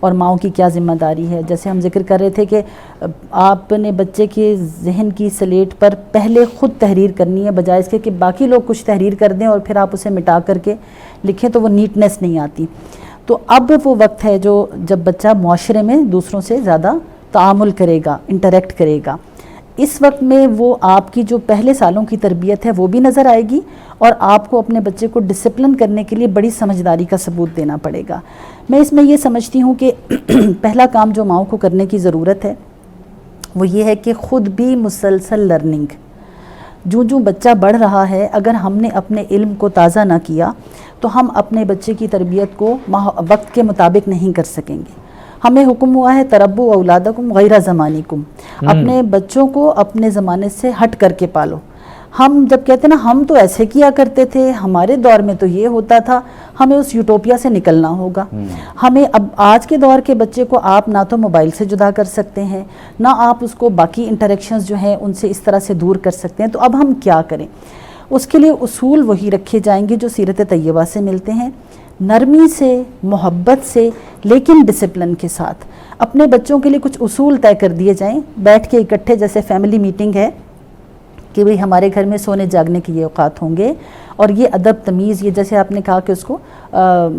اور ماؤں کی کیا ذمہ داری ہے. جیسے ہم ذکر کر رہے تھے کہ آپ نے بچے کے ذہن کی سلیٹ پر پہلے خود تحریر کرنی ہے، بجائے اس کے کہ باقی لوگ کچھ تحریر کر دیں اور پھر آپ اسے مٹا کر کے لکھیں تو وہ نیٹنس نہیں آتی. تو اب وہ وقت ہے جب بچہ معاشرے میں دوسروں سے زیادہ تعامل کرے گا، انٹریکٹ کرے گا. اس وقت میں وہ آپ کی جو پہلے سالوں کی تربیت ہے وہ بھی نظر آئے گی، اور آپ کو اپنے بچے کو ڈسپلن کرنے کے لیے بڑی سمجھداری کا ثبوت دینا پڑے گا. میں اس میں یہ سمجھتی ہوں کہ پہلا کام جو ماؤں کو کرنے کی ضرورت ہے وہ یہ ہے کہ خود بھی مسلسل لرننگ. جو بچہ بڑھ رہا ہے، اگر ہم نے اپنے علم کو تازہ نہ کیا تو ہم اپنے بچے کی تربیت کو وقت کے مطابق نہیں کر سکیں گے. ہمیں حکم ہوا ہے تربو اولادکم غیر زمانکم، اپنے بچوں کو اپنے زمانے سے ہٹ کر کے پالو. ہم جب کہتے ہیں نا ہم تو ایسے کیا کرتے تھے، ہمارے دور میں تو یہ ہوتا تھا، ہمیں اس یوٹوپیا سے نکلنا ہوگا. ہمیں اب آج کے دور کے بچے کو آپ نہ تو موبائل سے جدا کر سکتے ہیں، نہ آپ اس کو باقی انٹریکشنز جو ہیں ان سے اس طرح سے دور کر سکتے ہیں. تو اب ہم کیا کریں؟ اس کے لیے اصول وہی رکھے جائیں گے جو سیرت طیبہ سے ملتے ہیں، نرمی سے، محبت سے، لیکن ڈسپلن کے ساتھ. اپنے بچوں کے لیے کچھ اصول طے کر دیے جائیں، بیٹھ کے اکٹھے جیسے فیملی میٹنگ ہے کہ بھئی ہمارے گھر میں سونے جاگنے کے یہ اوقات ہوں گے، اور یہ ادب تمیز، یہ جیسے آپ نے کہا کہ اس کو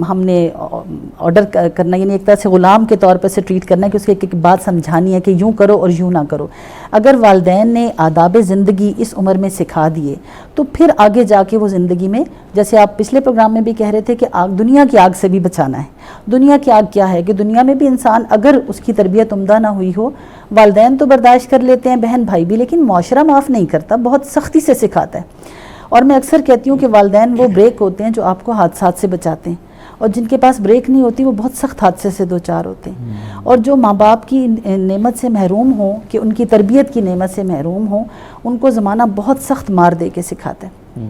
ہم نے آرڈر کرنا، یعنی ایک طرح سے غلام کے طور پر سے ٹریٹ کرنا ہے کہ اس کی ایک بات سمجھانی ہے کہ یوں کرو اور یوں نہ کرو. اگر والدین نے آداب زندگی اس عمر میں سکھا دیے تو پھر آگے جا کے وہ زندگی میں، جیسے آپ پچھلے پروگرام میں بھی کہہ رہے تھے کہ دنیا کی آگ سے بھی بچانا ہے. دنیا کی آگ کیا ہے کہ دنیا میں بھی انسان اگر اس کی تربیت عمدہ نہ ہوئی ہو، والدین تو برداشت کر لیتے ہیں، بہن بھائی بھی، لیکن معاشرہ معاف نہیں کرتا، بہت سختی سے سکھاتا ہے. اور میں اکثر کہتی ہوں کہ والدین وہ بریک ہوتے ہیں جو آپ کو حادثات سے بچاتے ہیں، اور جن کے پاس بریک نہیں ہوتی وہ بہت سخت حادثے سے دوچار ہوتے ہیں. اور جو ماں باپ کی نعمت سے محروم ہوں، کہ ان کی تربیت کی نعمت سے محروم ہوں، ان کو زمانہ بہت سخت مار دے کے سکھاتا ہے.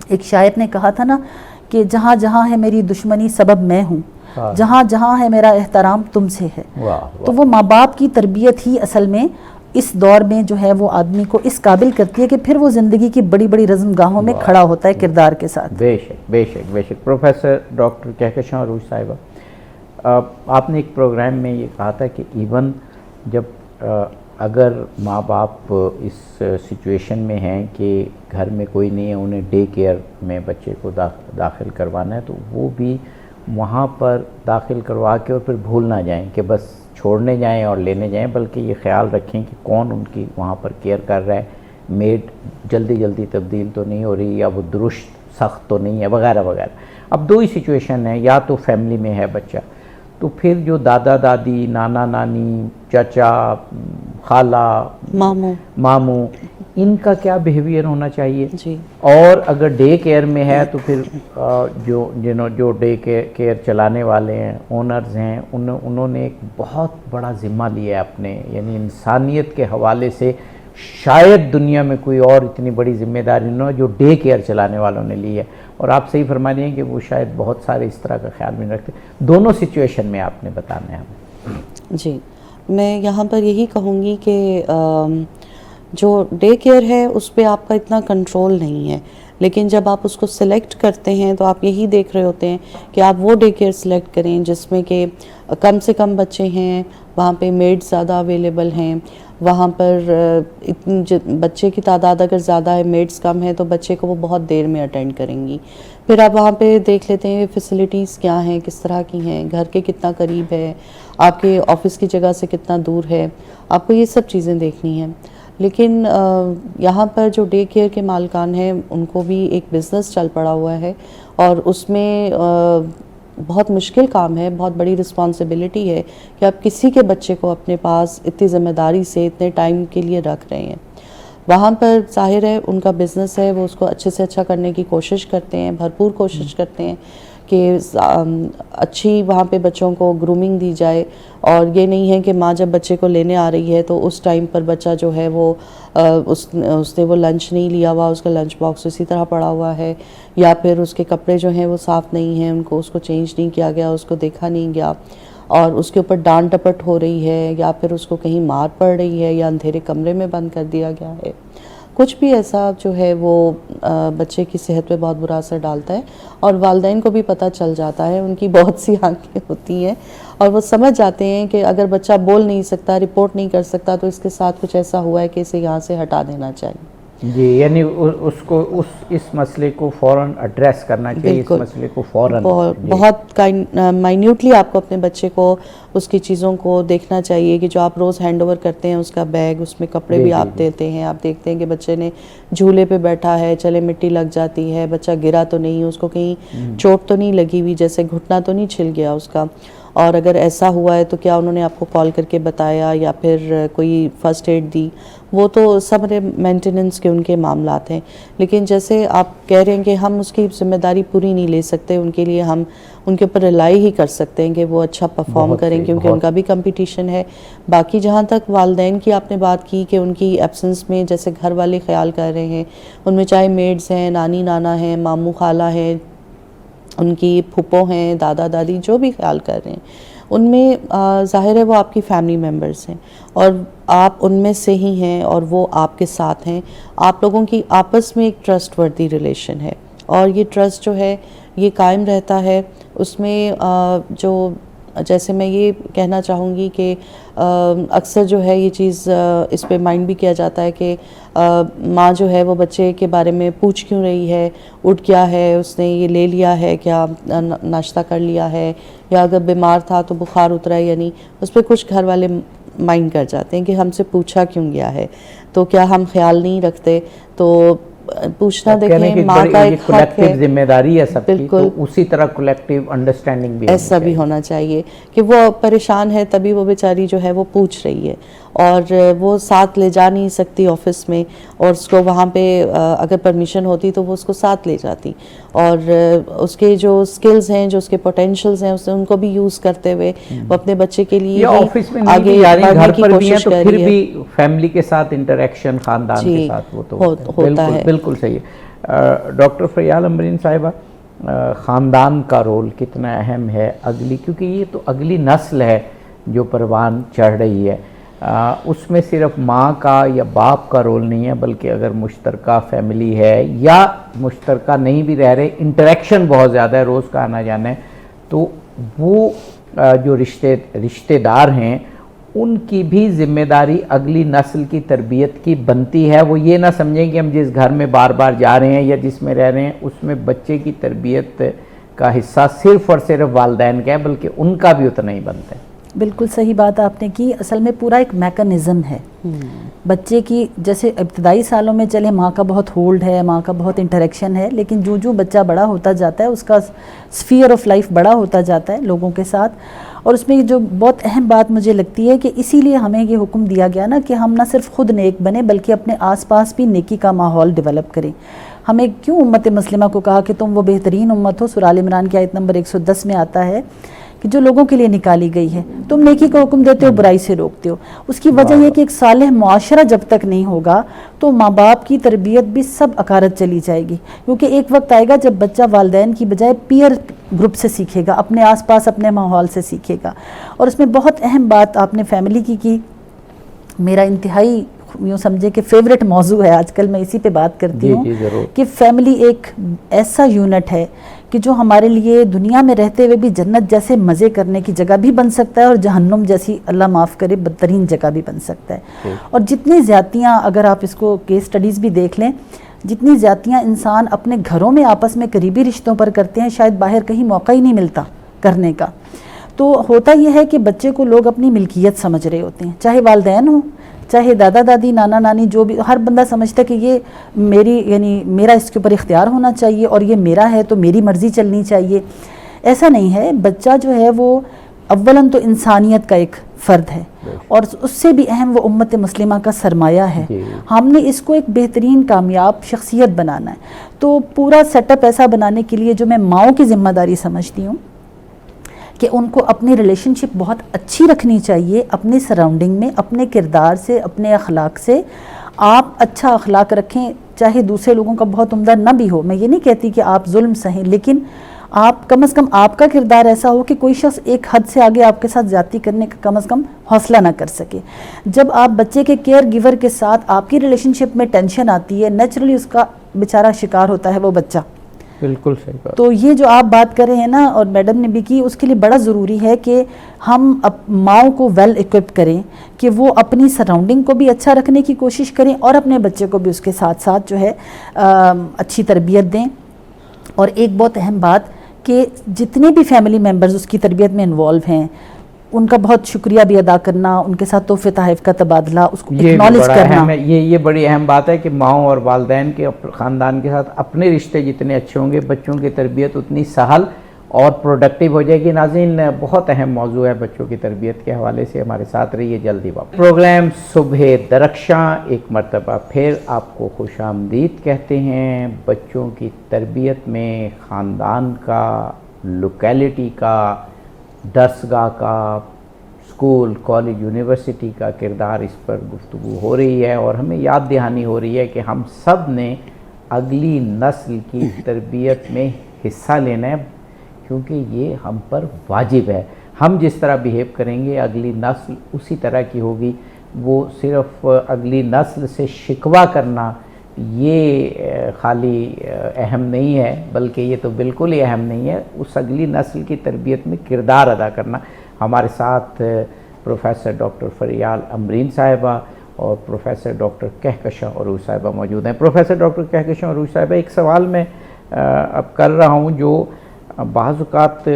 ایک شاعر نے کہا تھا نا کہ جہاں جہاں ہے میری دشمنی سبب میں ہوں، جہاں جہاں ہے میرا احترام تم سے ہے. تو وہ ماں باپ کی تربیت ہی اصل میں اس دور میں جو ہے وہ آدمی کو اس قابل کرتی ہے کہ پھر وہ زندگی کی بڑی بڑی رزم گاہوں میں کھڑا ہوتا ہے کردار کے ساتھ. بے شک بے شک بے شک. پروفیسر ڈاکٹر کہکشاں عروج صاحبہ، آپ نے ایک پروگرام میں یہ کہا تھا کہ ایون جب اگر ماں باپ اس سچویشن میں ہیں کہ گھر میں کوئی نہیں ہے، انہیں ڈے کیئر میں بچے کو داخل کروانا ہے، تو وہ بھی وہاں پر داخل کروا کے اور پھر بھول نہ جائیں کہ بس چھوڑنے جائیں اور لینے جائیں، بلکہ یہ خیال رکھیں کہ کون ان کی وہاں پر کیئر کر رہا ہے، میڈ جلدی تبدیل تو نہیں ہو رہی، یا وہ درست سخت تو نہیں ہے، وغیرہ وغیرہ. اب دو ہی سچویشن ہیں، یا تو فیملی میں ہے بچہ، تو پھر جو دادا دادی، نانا نانی، چچا، خالہ، ماموں، ان کا کیا بیہیویئر ہونا چاہیے. جی. اور اگر ڈے کیئر میں ہے تو پھر جو ڈے کیئر چلانے والے ہیں، اونرز ہیں، انہوں نے ایک بہت بڑا ذمہ لیا ہے اپنے، یعنی انسانیت کے حوالے سے شاید دنیا میں کوئی اور اتنی بڑی ذمہ داری نہ ہو جو ڈے کیئر چلانے والوں نے لی ہے. اور آپ صحیح فرما رہے ہیں کہ وہ شاید بہت سارے اس طرح کا خیال بھی نہیں رکھتے. دونوں سچویشن میں آپ نے بتانا ہے ہمیں. جی، میں یہاں پر یہی کہوں گی کہ جو ڈے کیئر ہے اس پہ آپ کا اتنا کنٹرول نہیں ہے، لیکن جب آپ اس کو سلیکٹ کرتے ہیں تو آپ یہی دیکھ رہے ہوتے ہیں کہ آپ وہ ڈے کیئر سلیکٹ کریں جس میں کہ کم سے کم بچے ہیں، وہاں پہ میڈ زیادہ اویلیبل ہیں، وہاں پر بچے کی تعداد اگر زیادہ ہے، میڈز کم ہے، تو بچے کو وہ بہت دیر میں اٹینڈ کریں گی. پھر آپ وہاں پہ دیکھ لیتے ہیں فیسلٹیز کیا ہیں، کس طرح کی ہیں، گھر کے کتنا قریب ہے، آپ کے آفس کی جگہ سے کتنا دور ہے، آپ کو یہ سب چیزیں دیکھنی ہیں. لیکن یہاں پر جو ڈے کیئر کے مالکان ہیں ان کو بھی ایک بزنس چل پڑا ہوا ہے، اور اس میں بہت مشکل کام ہے، بہت بڑی رسپانسبلٹی ہے کہ آپ کسی کے بچے کو اپنے پاس اتنی ذمہ داری سے اتنے ٹائم کے لیے رکھ رہے ہیں. وہاں پر ظاہر ہے ان کا بزنس ہے، وہ اس کو اچھے سے اچھا کرنے کی کوشش کرتے ہیں، بھرپور کوشش کرتے ہیں کہ اچھی وہاں پہ بچوں کو گرومنگ دی جائے. اور یہ نہیں ہے کہ ماں جب بچے کو لینے آ رہی ہے تو اس ٹائم پر بچہ جو ہے وہ اس نے وہ لنچ نہیں لیا ہوا، اس کا لنچ باکس اسی طرح پڑا ہوا ہے، یا پھر اس کے کپڑے جو ہیں وہ صاف نہیں ہیں، اس کو چینج نہیں کیا گیا، اس کو دیکھا نہیں گیا، اور اس کے اوپر ڈانٹ ڈپٹ ہو رہی ہے، یا پھر اس کو کہیں مار پڑ رہی ہے، یا اندھیرے کمرے میں بند کر دیا گیا ہے. کچھ بھی ایسا جو ہے وہ بچے کی صحت پہ بہت برا اثر ڈالتا ہے، اور والدین کو بھی پتہ چل جاتا ہے، ان کی بہت سی آنکھیں ہوتی ہیں اور وہ سمجھ جاتے ہیں کہ اگر بچہ بول نہیں سکتا، رپورٹ نہیں کر سکتا، تو اس کے ساتھ کچھ ایسا ہوا ہے کہ اسے یہاں سے ہٹا دینا چاہیے. جی، یعنی اس کو اس مسئلے کو فوراً ایڈریس کرنا چاہیے، اس مسئلے کو فوراً. بہت مائنیوٹلی آپ کو اپنے بچے کو اس کی چیزوں کو دیکھنا چاہیے کہ جو آپ روز ہینڈ اوور کرتے ہیں، اس کا بیگ، اس میں کپڑے بھی آپ دیتے ہیں، آپ دیکھتے ہیں کہ بچے نے جھولے پہ بیٹھا ہے، چلے مٹی لگ جاتی ہے، بچہ گرا تو نہیں، اس کو کہیں چوٹ تو نہیں لگی ہوئی، جیسے گھٹنا تو نہیں چھل گیا اس کا، اور اگر ایسا ہوا ہے تو کیا انہوں نے آپ کو کال کر کے بتایا یا پھر کوئی فرسٹ ایڈ دی. وہ تو سب مینٹیننس کے ان کے معاملات ہیں. لیکن جیسے آپ کہہ رہے ہیں کہ ہم اس کی ذمہ داری پوری نہیں لے سکتے، ان کے لیے ہم ان کے اوپر ریلائی ہی کر سکتے ہیں کہ وہ اچھا پرفارم کریں، کیونکہ ان کا بھی کمپٹیشن ہے. باقی جہاں تک والدین کی آپ نے بات کی کہ ان کی ایبسنس میں جیسے گھر والے خیال کر رہے ہیں، ان میں چاہے میڈز ہیں، نانی نانا ہیں، ماموں خالہ ہیں، ان کی پھپھو ہیں، دادا دادی، جو بھی خیال کر رہے ہیں، ان میں ظاہر ہے وہ آپ کی فیملی ممبرز ہیں اور آپ ان میں سے ہی ہیں اور وہ آپ کے ساتھ ہیں. آپ لوگوں کی آپس میں ایک ٹرسٹ وردی ریلیشن ہے اور یہ ٹرسٹ جو ہے یہ قائم رہتا ہے. اس میں جو جیسے میں یہ کہنا چاہوں گی کہ اکثر جو ہے یہ چیز اس پہ مائنڈ بھی کیا جاتا ہے کہ ماں جو ہے وہ بچے کے بارے میں پوچھ کیوں رہی ہے، اٹھ گیا ہے، اس نے یہ لے لیا ہے کیا، ناشتہ کر لیا ہے، یا اگر بیمار تھا تو بخار اترا ہے یا نہیں. اس پہ کچھ گھر والے مائنڈ کر جاتے ہیں کہ ہم سے پوچھا کیوں گیا ہے، تو کیا ہم خیال نہیں رکھتے. تو پوچھنا دیکھیں ماں کا ایک حق ہے، ذمہ داری ہے سب کی، تو اسی طرح کولیکٹیو انڈرسٹینڈنگ بھی ایسا بھی ہونا چاہیے کہ وہ پریشان ہے تبھی وہ بیچاری جو ہے وہ پوچھ رہی ہے، اور وہ ساتھ لے جا نہیں سکتی آفس میں، اور اس کو وہاں پہ اگر پرمیشن ہوتی تو وہ اس کو ساتھ لے جاتی، اور اس کے جو سکلز ہیں، جو اس کے پوٹینشیلز ہیں، ان کو بھی یوز کرتے ہوئے وہ اپنے بچے کے لیے آفس میں آگے بڑھنے کی کوشش کر رہی ہے. پھر بھی فیملی کے ساتھ انٹریکشن، خاندان کے ساتھ وہ تو ہوتا ہے. بالکل صحیح ہے. ڈاکٹر فریال امبرین صاحبہ، خاندان کا رول کتنا اہم ہے اگلی، کیونکہ یہ تو اگلی نسل ہے جو پروان چڑھ رہی ہے، اس میں صرف ماں کا یا باپ کا رول نہیں ہے، بلکہ اگر مشترکہ فیملی ہے یا مشترکہ نہیں بھی رہ رہے، انٹریکشن بہت زیادہ ہے، روز کا آنا جانا ہے، تو وہ جو رشتے دار ہیں ان کی بھی ذمہ داری اگلی نسل کی تربیت کی بنتی ہے. وہ یہ نہ سمجھیں کہ ہم جس گھر میں بار بار جا رہے ہیں یا جس میں رہ رہے ہیں اس میں بچے کی تربیت کا حصہ صرف اور صرف والدین کا ہے، بلکہ ان کا بھی اتنا ہی بنتا ہے. بالکل صحیح بات آپ نے کی. اصل میں پورا ایک میکانزم ہے بچے کی. جیسے ابتدائی سالوں میں چلے ماں کا بہت ہولڈ ہے، ماں کا بہت انٹریکشن ہے، لیکن جو بچہ بڑا ہوتا جاتا ہے اس کا سفیر آف لائف بڑا ہوتا جاتا ہے لوگوں کے ساتھ. اور اس میں جو بہت اہم بات مجھے لگتی ہے کہ اسی لیے ہمیں یہ حکم دیا گیا نا کہ ہم نہ صرف خود نیک بنیں بلکہ اپنے آس پاس بھی نیکی کا ماحول ڈیولپ کریں. ہمیں کیوں امت مسلمہ کو کہا کہ تم وہ بہترین امت ہو؟ سورہ آل عمران کی آیت نمبر 110 میں آتا ہے کہ جو لوگوں کے لیے نکالی گئی ہے، تم نیکی کا حکم دیتے ہو، برائی سے روکتے ہو. اس کی وجہ یہ کہ ایک صالح معاشرہ جب تک نہیں ہوگا تو ماں باپ کی تربیت بھی سب اکارت چلی جائے گی، کیونکہ ایک وقت آئے گا جب بچہ والدین کی بجائے پیئر گروپ سے سیکھے گا، اپنے آس پاس اپنے ماحول سے سیکھے گا. اور اس میں بہت اہم بات آپ نے فیملی کی میرا انتہائی یوں سمجھے کہ فیوریٹ موضوع ہے آج کل، میں اسی پہ بات کرتی ہوں کہ فیملی ایک ایسا یونٹ ہے کہ جو ہمارے لیے دنیا میں رہتے ہوئے بھی جنت جیسے مزے کرنے کی جگہ بھی بن سکتا ہے اور جہنم جیسی اللہ معاف کرے بدترین جگہ بھی بن سکتا ہے. اور جتنی زیادتیاں، اگر آپ اس کو کیس سٹڈیز بھی دیکھ لیں، جتنی زیادتیاں انسان اپنے گھروں میں آپس میں قریبی رشتوں پر کرتے ہیں شاید باہر کہیں موقع ہی نہیں ملتا کرنے کا. تو ہوتا یہ ہے کہ بچے کو لوگ اپنی ملکیت سمجھ رہے ہوتے ہیں، چاہے والدین ہوں، چاہے دادا دادی، نانا نانی، جو بھی، ہر بندہ سمجھتا ہے کہ یہ میری، یعنی میرا اس کے اوپر اختیار ہونا چاہیے اور یہ میرا ہے تو میری مرضی چلنی چاہیے. ایسا نہیں ہے. بچہ جو ہے وہ اولاً تو انسانیت کا ایک فرد ہے اور اس سے بھی اہم وہ امت مسلمہ کا سرمایہ ہے. ہم نے اس کو ایک بہترین کامیاب شخصیت بنانا ہے. تو پورا سیٹ اپ ایسا بنانے کے لیے جو میں ماؤں کی ذمہ داری سمجھتی ہوں کہ ان کو اپنی ریلیشن شپ بہت اچھی رکھنی چاہیے اپنے سراؤنڈنگ میں، اپنے کردار سے، اپنے اخلاق سے. آپ اچھا اخلاق رکھیں، چاہے دوسرے لوگوں کا بہت عمدہ نہ بھی ہو. میں یہ نہیں کہتی کہ آپ ظلم سہیں، لیکن آپ کم از کم آپ کا کردار ایسا ہو کہ کوئی شخص ایک حد سے آگے آپ کے ساتھ زیادتی کرنے کا کم از کم حوصلہ نہ کر سکے. جب آپ بچے کے کیئر گیور کے ساتھ آپ کی ریلیشن شپ میں ٹینشن آتی ہے، نیچرلی اس کا بیچارہ شکار ہوتا ہے وہ بچہ. بالکل صحیح بات. تو یہ جو آپ بات کر رہے ہیں نا، اور میڈم نے بھی کی، اس کے لیے بڑا ضروری ہے کہ ہم ماؤں کو ویل ایکوپڈ کریں کہ وہ اپنی سراؤنڈنگ کو بھی اچھا رکھنے کی کوشش کریں اور اپنے بچے کو بھی اس کے ساتھ ساتھ جو ہے اچھی تربیت دیں. اور ایک بہت اہم بات کہ جتنے بھی فیملی ممبرز اس کی تربیت میں انوالو ہیں، ان کا بہت شکریہ بھی ادا کرنا، ان کے ساتھ تحفے تحائف کا تبادلہ، اس کو اکنالج کرنا. یہ بڑی اہم بات ہے کہ ماؤں اور والدین کے خاندان کے ساتھ اپنے رشتے جتنے اچھے ہوں گے، بچوں کی تربیت اتنی سہل اور پروڈکٹیو ہو جائے گی. ناظرین، بہت اہم موضوع ہے بچوں کی تربیت کے حوالے سے. ہمارے ساتھ رہیے. جلدی واپس پروگرام صبح درخشاں ایک مرتبہ پھر آپ کو خوش آمدید کہتے ہیں. بچوں کی تربیت میں خاندان کا، لوکیلٹی کا، درسگاہ کا، اسکول، کالج، یونیورسٹی کا کردار، اس پر گفتگو ہو رہی ہے اور ہمیں یاد دہانی ہو رہی ہے کہ ہم سب نے اگلی نسل کی تربیت میں حصہ لینا ہے، کیونکہ یہ ہم پر واجب ہے. ہم جس طرح بیہیو کریں گے اگلی نسل اسی طرح کی ہوگی. وہ صرف اگلی نسل سے شکوہ کرنا یہ خالی اہم نہیں ہے، بلکہ یہ تو بالکل ہی اہم نہیں ہے، اس اگلی نسل کی تربیت میں کردار ادا کرنا. ہمارے ساتھ پروفیسر ڈاکٹر فریال امرین صاحبہ اور پروفیسر ڈاکٹر کہکشاں عروج صاحبہ موجود ہیں. پروفیسر ڈاکٹر کہکشاں عروج صاحبہ، ایک سوال میں اب کر رہا ہوں جو بعض اوقات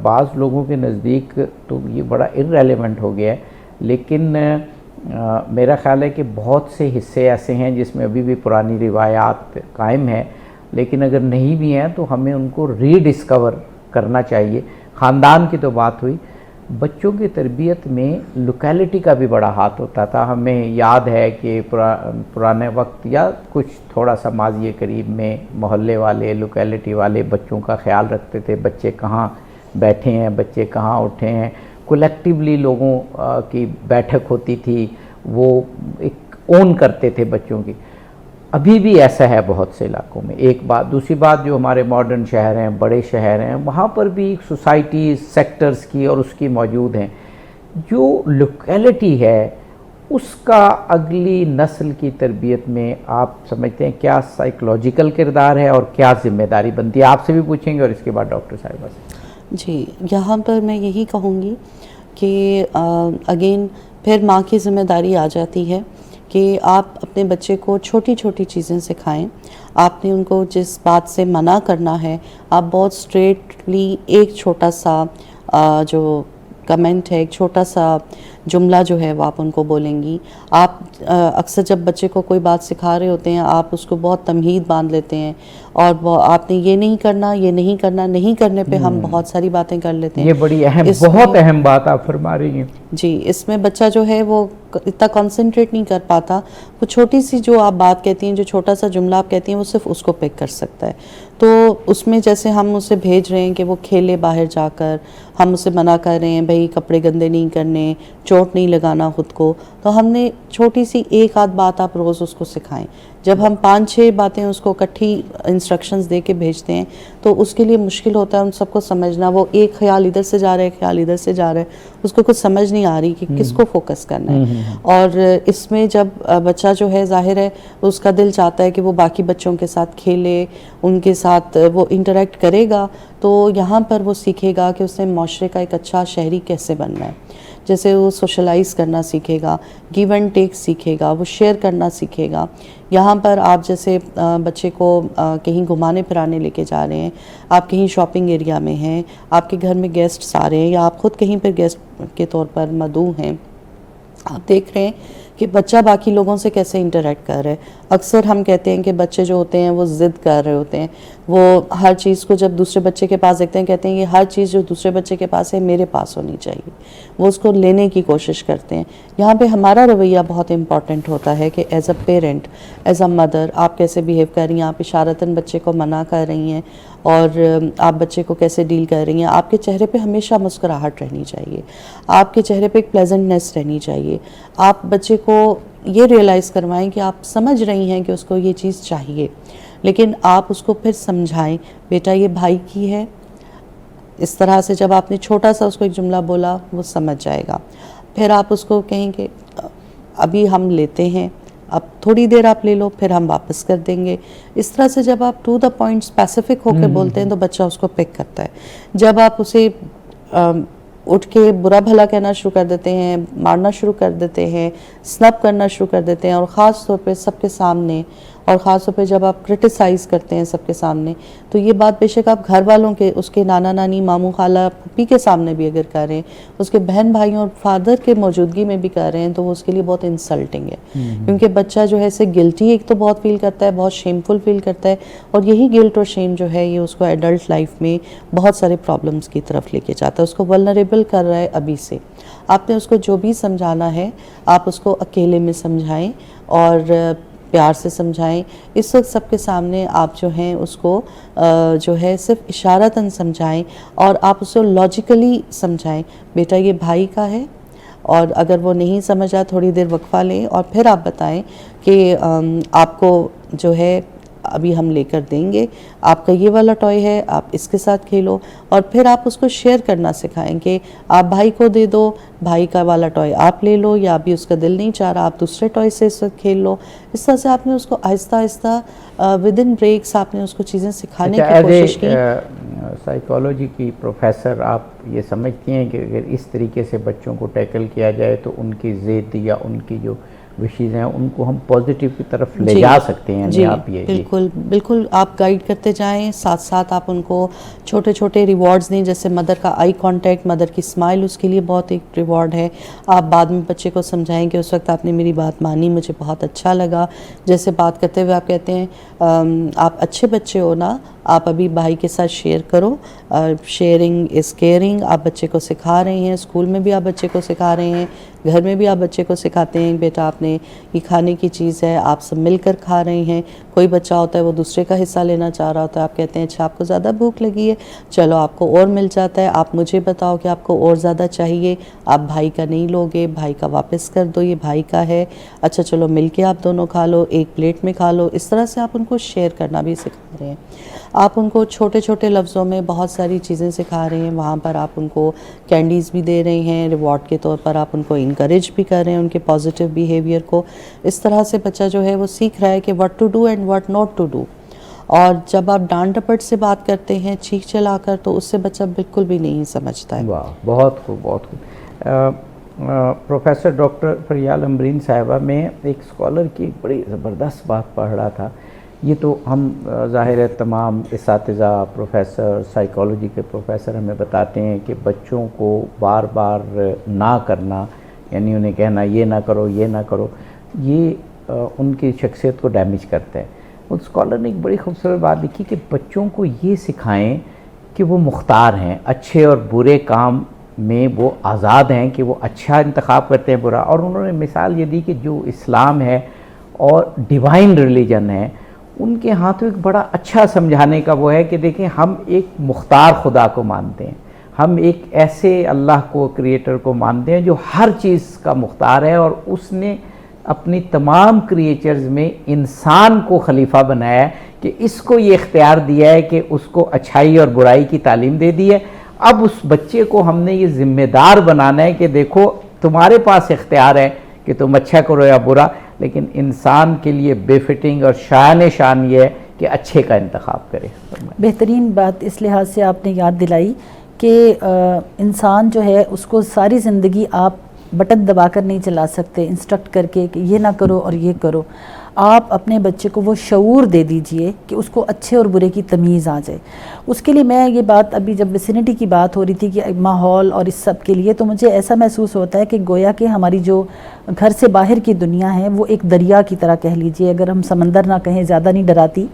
بعض لوگوں کے نزدیک تو یہ بڑا irrelevant ہو گیا ہے، لیکن میرا خیال ہے کہ بہت سے حصے ایسے ہیں جس میں ابھی بھی پرانی روایات قائم ہیں، لیکن اگر نہیں بھی ہیں تو ہمیں ان کو ری ڈسکور کرنا چاہیے. خاندان کی تو بات ہوئی، بچوں کی تربیت میں لوکیلٹی کا بھی بڑا ہاتھ ہوتا تھا. ہمیں یاد ہے کہ پرانے وقت یا کچھ تھوڑا سا ماضی قریب میں محلے والے، لوکیلٹی والے بچوں کا خیال رکھتے تھے، بچے کہاں بیٹھے ہیں، بچے کہاں اٹھے ہیں. کولیکٹیولی لوگوں کی بیٹھک ہوتی تھی، وہ ایک اون کرتے تھے بچوں کی. ابھی بھی ایسا ہے بہت سے علاقوں میں. ایک بات. دوسری بات، جو ہمارے ماڈرن شہر ہیں، بڑے شہر ہیں، وہاں پر بھی سوسائٹیز سیکٹرز کی اور اس کی موجود ہیں. جو لوکیلٹی ہے اس کا اگلی نسل کی تربیت میں آپ سمجھتے ہیں کیا سائیکولوجیکل کردار ہے اور کیا ذمہ داری بنتی ہے؟ آپ سے بھی پوچھیں گے اور اس کے بعد ڈاکٹر صاحبہ سے. جی، یہاں پر میں یہی کہوں گی کہ اگین پھر ماں کی ذمہ داری آ جاتی ہے کہ آپ اپنے بچے کو چھوٹی چھوٹی چیزیں سکھائیں. آپ نے ان کو جس بات سے منع کرنا ہے، آپ بہت اسٹریٹلی ایک چھوٹا سا جو کمنٹ ہے، ایک چھوٹا سا جملہ جو ہے وہ آپ ان کو بولیں گی. آپ اکثر جب بچے کو کوئی بات سکھا رہے ہوتے ہیں، آپ اس کو بہت تمہید باندھ لیتے ہیں اور آپ نے یہ نہیں کرنا، یہ نہیں کرنا، نہیں کرنے پہ ہم بہت ساری باتیں کر لیتے ہیں. یہ بڑی اہم، بہت اہم بات آپ فرما رہی ہیں. جی، اس میں بچہ جو ہے وہ اتنا کنسنٹریٹ نہیں کر پاتا. وہ چھوٹی سی جو آپ بات کہتی ہیں، جو چھوٹا سا جملہ آپ کہتی ہیں، وہ صرف اس کو پک کر سکتا ہے. تو اس میں جیسے ہم اسے بھیج رہے ہیں کہ وہ کھیلے باہر جا کر، ہم اسے منع کر رہے ہیں بھئی کپڑے گندے نہیں کرنے، چوٹ نہیں لگانا خود کو، تو ہم نے چھوٹی سی ایک آدھ بات آپ روز اس کو سکھائیں. جب ہم 5-6 باتیں اس کو اکٹھی انسٹرکشنز دے کے بھیجتے ہیں تو اس کے لیے مشکل ہوتا ہے ان سب کو سمجھنا. وہ ایک خیال ادھر سے جا رہا ہے، خیال ادھر سے جا رہا ہے، اس کو کچھ سمجھ نہیں آ رہی کہ کس کو فوکس کرنا ہے. اور اس میں جب بچہ جو ہے، ظاہر ہے اس کا دل چاہتا ہے کہ وہ باقی بچوں کے ساتھ کھیلے، ان کے ساتھ وہ انٹریکٹ کرے گا، تو یہاں پر وہ سیکھے گا کہ اس نے معاشرے کا ایک اچھا شہری کیسے بننا ہے. جیسے وہ سوشلائز کرنا سیکھے گا، گیو اینڈ ٹیک سیکھے گا، وہ شیئر کرنا سیکھے گا. یہاں پر آپ جیسے بچے کو کہیں گھمانے پھرانے لے کے جا رہے ہیں، آپ کہیں شاپنگ ایریا میں ہیں، آپ کے گھر میں گیسٹس آ رہے ہیں، یا آپ خود کہیں پر گیسٹ کے طور پر مدعو ہیں، آپ دیکھ رہے ہیں کہ بچہ باقی لوگوں سے کیسے انٹریکٹ کر رہا ہے. اکثر ہم کہتے ہیں کہ بچے جو ہوتے ہیں وہ ضد کر رہے ہوتے ہیں، وہ ہر چیز کو جب دوسرے بچے کے پاس دیکھتے ہیں کہتے ہیں یہ ہر چیز جو دوسرے بچے کے پاس ہے میرے پاس ہونی چاہیے، وہ اس کو لینے کی کوشش کرتے ہیں. یہاں پہ ہمارا رویہ بہت امپورٹنٹ ہوتا ہے کہ as a parent, as a mother, آپ کیسے بیہیو کر رہی ہیں، آپ اشارتاً بچے کو منع کر رہی ہیں اور آپ بچے کو کیسے ڈیل کر رہی ہیں. آپ کے چہرے پہ ہمیشہ مسکراہٹ رہنی چاہیے، آپ کے چہرے پہ ایک پلیزنٹنیس رہنی چاہیے. آپ بچے کو یہ ریئلائز کروائیں کہ آپ سمجھ رہی ہیں کہ اس کو یہ چیز چاہیے، لیکن آپ اس کو پھر سمجھائیں بیٹا یہ بھائی کی ہے. اس طرح سے جب آپ نے چھوٹا سا اس کو ایک جملہ بولا وہ سمجھ جائے گا. پھر آپ اس کو کہیں کہ ابھی ہم لیتے ہیں، اب تھوڑی دیر آپ لے لو، پھر ہم واپس کر دیں گے. اس طرح سے جب آپ ٹو دا پوائنٹ اسپیسیفک ہو کے بولتے ہیں تو بچہ اس کو پک کرتا ہے. جب آپ اسے اٹھ کے برا بھلا کہنا شروع کر دیتے ہیں، مارنا شروع کر دیتے ہیں، سنپ کرنا شروع کر دیتے ہیں، اور خاص طور پہ سب کے سامنے، اور خاص طور پہ جب آپ کرٹیسائز کرتے ہیں سب کے سامنے، تو یہ بات بے شک آپ گھر والوں کے، اس کے نانا نانی، ماموں خالہ پھوپھی کے سامنے بھی اگر کر رہے ہیں، اس کے بہن بھائیوں اور فادر کے موجودگی میں بھی کر رہے ہیں، تو وہ اس کے لیے بہت انسلٹنگ ہے. کیونکہ بچہ جو ہے اسے گلٹی ایک تو بہت فیل کرتا ہے، بہت شیمفل فیل کرتا ہے، اور یہی گلٹ اور شیم جو ہے یہ اس کو ایڈلٹ لائف میں بہت سارے پرابلمس کی طرف لے کے جاتا ہے. اس کو ولنریبل کر رہا ہے ابھی سے. آپ نے اس کو جو بھی سمجھانا ہے آپ اس کو اکیلے میں سمجھائیں اور پیار سے سمجھائیں. اس وقت سب کے سامنے آپ جو ہیں اس کو جو ہے صرف اشارتاً سمجھائیں، اور آپ اسے لاجیکلی سمجھائیں بیٹا یہ بھائی کا ہے. اور اگر وہ نہیں سمجھا تھوڑی دیر وقفہ لیں اور پھر آپ بتائیں کہ آپ کو جو ہے ابھی ہم لے کر دیں گے، آپ کا یہ والا ٹوائے ہے، آپ اس کے ساتھ کھیلو. اور پھر آپ اس کو شیئر کرنا سکھائیں کہ آپ بھائی کو دے دو، بھائی کا والا ٹوائے آپ لے لو، یا ابھی اس کا دل نہیں چاہ رہا آپ دوسرے ٹوائے سے اس وقت کھیل لو. اس طرح سے آپ نے اس کو آہستہ آہستہ ود ان بریکس آپ نے اس کو چیزیں سکھانے کی کوشش کی. سائیکالوجی کی پروفیسر آپ یہ سمجھتی ہیں کہ اگر اس طریقے سے بچوں کو ٹیکل کیا جائے تو ان کی ضد یا ان کی جو وشیز ہیں ان کو ہم پازیٹیو کی طرف لے جا سکتے ہیں؟ جی آپ یہ بالکل بالکل آپ گائیڈ کرتے جائیں، ساتھ ساتھ آپ ان کو چھوٹے چھوٹے ریوارڈز دیں. جیسے مدر کا آئی کانٹیکٹ، مدر کی اسمائل اس کے لیے بہت ایک ریوارڈ ہے. آپ بعد میں بچے کو سمجھائیں کہ اس وقت آپ نے میری بات مانی، مجھے بہت اچھا لگا. جیسے بات کرتے ہوئے آپ کہتے ہیں آپ اچھے بچے ہو نا، آپ ابھی بھائی کے ساتھ شیئر کرو. شیئرنگ از کیئرنگ آپ بچے کو سکھا رہے ہیں. اسکول میں بھی آپ بچے کو سکھا رہے ہیں، گھر میں بھی آپ بچے کو سکھاتے ہیں بیٹا آپ نے یہ کھانے کی چیز ہے، آپ سب مل کر کھا رہے ہیں. کوئی بچہ ہوتا ہے وہ دوسرے کا حصہ لینا چاہ رہا ہوتا ہے، آپ کہتے ہیں اچھا آپ کو زیادہ بھوک لگی ہے، چلو آپ کو اور مل جاتا ہے، آپ مجھے بتاؤ کہ آپ کو اور زیادہ چاہیے، آپ بھائی کا نہیں لوگے، بھائی کا واپس کر دو، یہ بھائی کا ہے، اچھا چلو مل کے آپ دونوں کھا لو، ایک پلیٹ میں کھا لو. اس طرح سے آپ ان کو شیئر کرنا بھی سکھا رہے ہیں. آپ ان کو چھوٹے چھوٹے لفظوں میں بہت ساری چیزیں سکھا رہے ہیں. وہاں پر آپ ان کو کینڈیز بھی دے رہے ہیں، ریوارڈ کے طور پر آپ ان کو انکریج بھی کر رہے ہیں ان کے پازیٹیو بیہیویئر کو. اس طرح سے بچہ جو ہے وہ سیکھ رہا ہے کہ what to do and what not to do. اور جب آپ ڈانٹ ڈپٹ سے بات کرتے ہیں چیخ چلا کر تو اس سے بچہ بالکل بھی نہیں سمجھتا ہے. واہ بہت خوب بہت خوب. پروفیسر ڈاکٹر فریال امبرین صاحبہ، میں ایک اسکالر کی بڑی زبردست بات پڑھ رہا تھا. یہ تو ہم ظاہر ہے تمام اساتذہ، پروفیسر، سائیکالوجی کے پروفیسر ہمیں بتاتے ہیں کہ بچوں کو بار بار نہ کرنا، یعنی انہیں کہنا یہ نہ کرو یہ نہ کرو، یہ ان کی شخصیت کو ڈیمیج کرتا ہے. اس اسکالر نے ایک بڑی خوبصورت بات لکھی کہ بچوں کو یہ سکھائیں کہ وہ مختار ہیں، اچھے اور برے کام میں وہ آزاد ہیں کہ وہ اچھا انتخاب کرتے ہیں برا. اور انہوں نے مثال یہ دی کہ جو اسلام ہے اور ڈیوائن ریلیجن ہے ان کے ہاں تو ایک بڑا اچھا سمجھانے کا وہ ہے کہ دیکھیں ہم ایک مختار خدا کو مانتے ہیں، ہم ایک ایسے اللہ کو، کریٹر کو مانتے ہیں جو ہر چیز کا مختار ہے، اور اس نے اپنی تمام کریچرز میں انسان کو خلیفہ بنایا ہے کہ اس کو یہ اختیار دیا ہے کہ اس کو اچھائی اور برائی کی تعلیم دے دی ہے. اب اس بچے کو ہم نے یہ ذمہ دار بنانا ہے کہ دیکھو تمہارے پاس اختیار ہے کہ تم اچھا کرو یا برا، لیکن انسان کے لیے بے فٹنگ اور شان یہ ہے کہ اچھے کا انتخاب کرے. بہترین بات اس لحاظ سے آپ نے یاد دلائی کہ انسان جو ہے اس کو ساری زندگی آپ بٹن دبا کر نہیں چلا سکتے، انسٹرکٹ کر کے کہ یہ نہ کرو اور یہ کرو. آپ اپنے بچے کو وہ شعور دے دیجئے کہ اس کو اچھے اور برے کی تمیز آ جائے. اس کے لیے میں یہ بات ابھی جب ویسینٹی کی بات ہو رہی تھی کہ ماحول اور اس سب کے لیے، تو مجھے ایسا محسوس ہوتا ہے کہ گویا کہ ہماری جو گھر سے باہر کی دنیا ہے وہ ایک دریا کی طرح کہہ لیجئے، اگر ہم سمندر نہ کہیں زیادہ نہیں ڈراتی،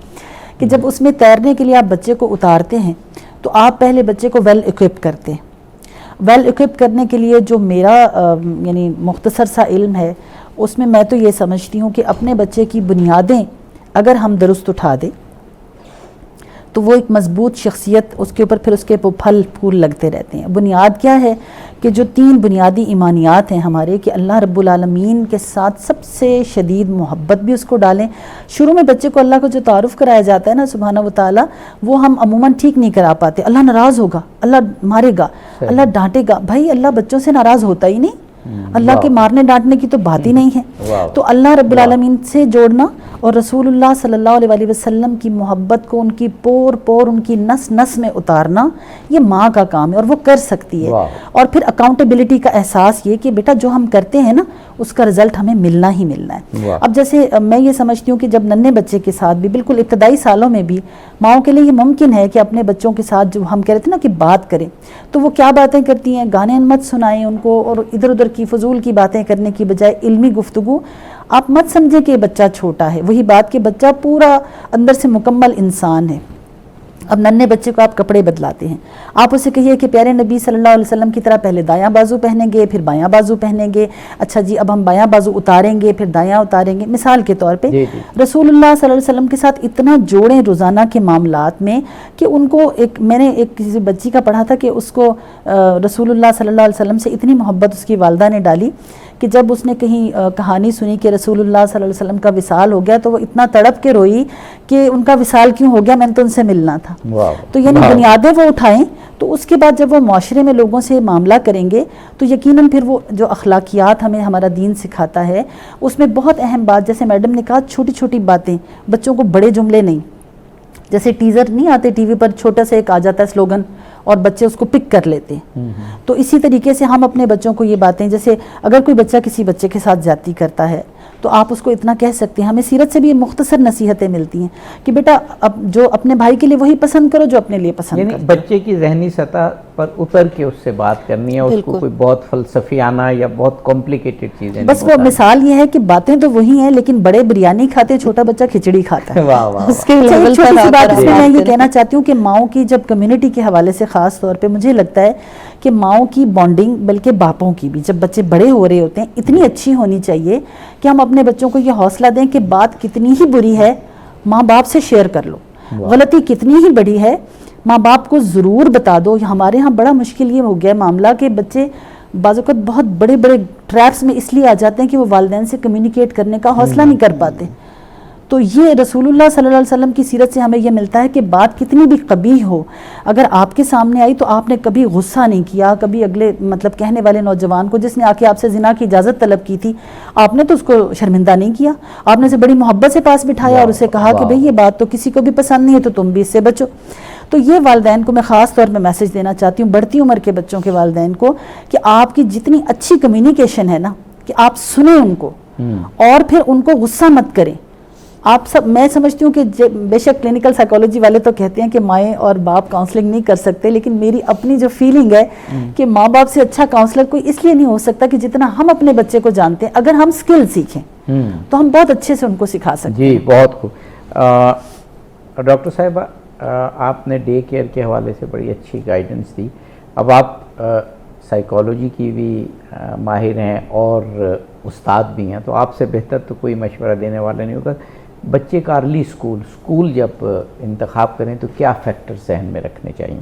کہ جب اس میں تیرنے کے لیے آپ بچے کو اتارتے ہیں تو آپ پہلے بچے کو ویل اکوپ کرتے ہیں. ویل اکوپ کرنے کے لیے جو میرا یعنی مختصر سا علم ہے اس میں میں تو یہ سمجھتی ہوں کہ اپنے بچے کی بنیادیں اگر ہم درست اٹھا دیں تو وہ ایک مضبوط شخصیت، اس کے اوپر پھر اس کے پھل پھول لگتے رہتے ہیں. بنیاد کیا ہے کہ جو 3 بنیادی ایمانیات ہیں ہمارے، کہ اللہ رب العالمین کے ساتھ سب سے شدید محبت بھی اس کو ڈالیں. شروع میں بچے کو اللہ کو جو تعارف کرایا جاتا ہے نا سبحانہ و تعالیٰ، وہ ہم عموماً ٹھیک نہیں کرا پاتے. اللہ ناراض ہوگا، اللہ مارے گا، اللہ ڈانٹے گا. بھائی اللہ بچوں سے ناراض ہوتا ہی نہیں، اللہ کے مارنے ڈانٹنے کی تو بات ہی نہیں ہے. تو اللہ رب العالمین سے جوڑنا اور رسول اللہ صلی اللہ علیہ وسلم کی محبت کو ان کی پور پور، ان کی نس نس میں اتارنا، یہ ماں کا کام ہے اور وہ کر سکتی ہے. اور پھر اکاؤنٹیبلٹی کا احساس، یہ کہ بیٹا جو ہم کرتے ہیں نا اس کا رزلٹ ہمیں ملنا ہی ملنا ہے. اب جیسے میں یہ سمجھتی ہوں کہ جب ننھے بچے کے ساتھ بھی بالکل ابتدائی سالوں میں بھی ماؤں کے لیے یہ ممکن ہے کہ اپنے بچوں کے ساتھ جو ہم کہہ رہے تھے نا کہ بات کریں، تو وہ کیا باتیں کرتی ہیں، گانے مت سنائیں ان کو، اور ادھر ادھر کی فضول کی باتیں کرنے کی بجائے علمی گفتگو. آپ مت سمجھیں کہ بچہ چھوٹا ہے، وہی بات کہ بچہ پورا اندر سے مکمل انسان ہے. اب ننھے بچے کو آپ کپڑے بدلاتے ہیں، آپ اسے کہیے کہ پیارے نبی صلی اللہ علیہ وسلم کی طرح پہلے دایاں بازو پہنیں گے پھر بایاں بازو پہنیں گے. اچھا جی اب ہم بایاں بازو اتاریں گے پھر دایاں اتاریں گے. مثال کے طور پہ رسول اللہ صلی اللہ علیہ وسلم کے ساتھ اتنا جوڑیں روزانہ کے معاملات میں کہ ان کو میں نے ایک کسی بچی کا پڑھا تھا کہ اس کو رسول اللہ صلی اللہ علیہ وسلم سے اتنی محبت اس کی والدہ نے ڈالی کہ جب اس نے کہیں کہانی سنی کہ رسول اللہ صلی اللہ علیہ وسلم کا وصال ہو گیا تو وہ اتنا تڑپ کے روئی کہ ان کا وصال کیوں ہو گیا، میں نے تو ان سے ملنا تھا. تو یعنی بنیادیں وہ اٹھائیں، تو اس کے بعد جب وہ معاشرے میں لوگوں سے معاملہ کریں گے تو یقیناً پھر وہ جو اخلاقیات ہمیں ہمارا دین سکھاتا ہے اس میں بہت اہم بات، جیسے میڈم نے کہا چھوٹی چھوٹی باتیں، بچوں کو بڑے جملے نہیں. جیسے ٹیزر نہیں آتے ٹی وی پر، چھوٹا سا ایک آ جاتا ہے سلوگن اور بچے اس کو پک کر لیتے ہیں. تو اسی طریقے سے ہم اپنے بچوں کو یہ باتیں، جیسے اگر کوئی بچہ کسی بچے کے ساتھ زیادتی کرتا ہے تو آپ اس کو اتنا کہہ سکتے ہیں. ہمیں سیرت سے بھی مختصر نصیحتیں ملتی ہیں کہ بیٹا اب جو اپنے بھائی کے لیے وہی پسند کرو جو اپنے لیے پسند کرو. یعنی بچے کی ذہنی سطح پر اتر کے اس سے بات کرنی ہے، اس کو کوئی بہت فلسفیانہ یا بہت کمپلیکیٹڈ چیزیں بس وہ مثال یہ ہے کہ باتیں تو وہی ہیں لیکن بڑے بریانی کھاتے، چھوٹا بچہ کھچڑی کھاتا ہے. اس کے لیول پر چھوٹی سی بات اس میں میں یہ کہنا چاہتی ہوں کہ ماؤں کی جب کمیونٹی کے حوالے سے خاص طور پہ مجھے لگتا ہے کہ ماؤں کی بانڈنگ، بلکہ باپوں کی بھی، جب بچے بڑے ہو رہے ہوتے ہیں اتنی اچھی ہونی چاہیے کہ ہم اپنے بچوں کو یہ حوصلہ دیں کہ بات کتنی ہی بری ہے ماں باپ سے شیئر کر لو، غلطی کتنی ہی بڑی ہے ماں باپ کو ضرور بتا دو. ہمارے ہاں بڑا مشکل یہ ہو گیا معاملہ کہ بچے بعض اوقات بہت بڑے بڑے ٹریپس میں اس لیے آ جاتے ہیں کہ وہ والدین سے کمیونیکیٹ کرنے کا حوصلہ نہیں کر پاتے. تو یہ رسول اللہ صلی اللہ علیہ وسلم کی سیرت سے ہمیں یہ ملتا ہے کہ بات کتنی بھی قبیح ہو، اگر آپ کے سامنے آئی تو آپ نے کبھی غصہ نہیں کیا، کبھی اگلے مطلب کہنے والے نوجوان کو جس نے آ کے آپ سے زنا کی اجازت طلب کی تھی آپ نے تو اس کو شرمندہ نہیں کیا، آپ نے اسے بڑی محبت سے پاس بٹھایا اور اسے کہا کہ بھئی یہ بات تو کسی کو بھی پسند نہیں ہے تو تم بھی اس سے بچو. تو یہ والدین کو میں خاص طور پہ میسج دینا چاہتی ہوں، بڑھتی عمر کے بچوں کے والدین کو، کہ آپ کی جتنی اچھی کمیونیکیشن ہے نا کہ آپ سنیں ان کو اور پھر ان کو غصہ مت کریں. آپ سب، میں سمجھتی ہوں کہ بے شک کلینکل سائیکالوجی والے تو کہتے ہیں کہ مائیں اور باپ کاؤنسلنگ نہیں کر سکتے، لیکن میری اپنی جو فیلنگ ہے کہ ماں باپ سے اچھا کاؤنسلر کوئی اس لیے نہیں ہو سکتا کہ جتنا ہم اپنے بچے کو جانتے ہیں اگر ہم سکل سیکھیں تو ہم بہت اچھے سے ان کو سکھا سکتے ہیں. جی بہت خوب. ڈاکٹر صاحبہ آپ نے ڈے کیئر کے حوالے سے بڑی اچھی گائیڈنس دی. اب آپ سائیکالوجی کی بھی ماہر ہیں اور استاد بھی ہیں، تو آپ سے بہتر تو کوئی مشورہ دینے والا نہیں ہوگا. بچے کا ارلی اسکول جب انتخاب کریں تو کیا فیکٹر ذہن میں رکھنے چاہیے؟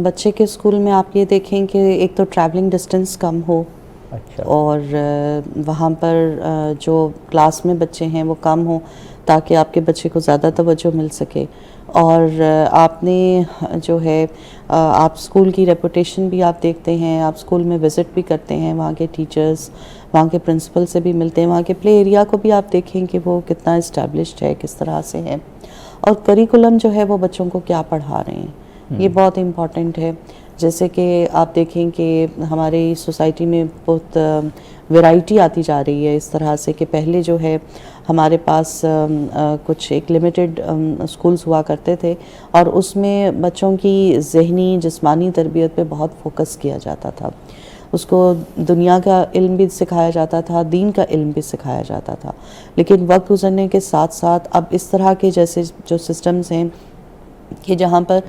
بچے کے اسکول میں آپ یہ دیکھیں کہ ایک تو ٹریولنگ ڈسٹینس کم ہو، اچھا، اور وہاں پر جو کلاس میں بچے ہیں وہ کم ہوں تاکہ آپ کے بچے کو زیادہ توجہ مل سکے. اور آپ نے جو ہے آپ اسکول کی ریپوٹیشن بھی آپ دیکھتے ہیں، آپ اسکول میں وزٹ بھی کرتے ہیں، وہاں کے ٹیچرز، وہاں کے پرنسپل سے بھی ملتے ہیں، وہاں کے پلے ایریا کو بھی آپ دیکھیں کہ وہ کتنا اسٹیبلشڈ ہے، کس طرح سے ہے، اور کریکولم جو ہے وہ بچوں کو کیا پڑھا رہے ہیں، یہ بہت امپورٹنٹ ہے. جیسے کہ آپ دیکھیں کہ ہماری سوسائٹی میں بہت ویرائٹی آتی جا رہی ہے اس طرح سے کہ پہلے جو ہے ہمارے پاس کچھ ایک لمیٹڈ اسکولز ہوا کرتے تھے اور اس میں بچوں کی ذہنی جسمانی تربیت پہ بہت فوکس کیا جاتا تھا. اس کو دنیا کا علم بھی سکھایا جاتا تھا، دین کا علم بھی سکھایا جاتا تھا. لیکن وقت گزرنے کے ساتھ ساتھ اب اس طرح کے جیسے جو سسٹمز ہیں کہ جہاں پر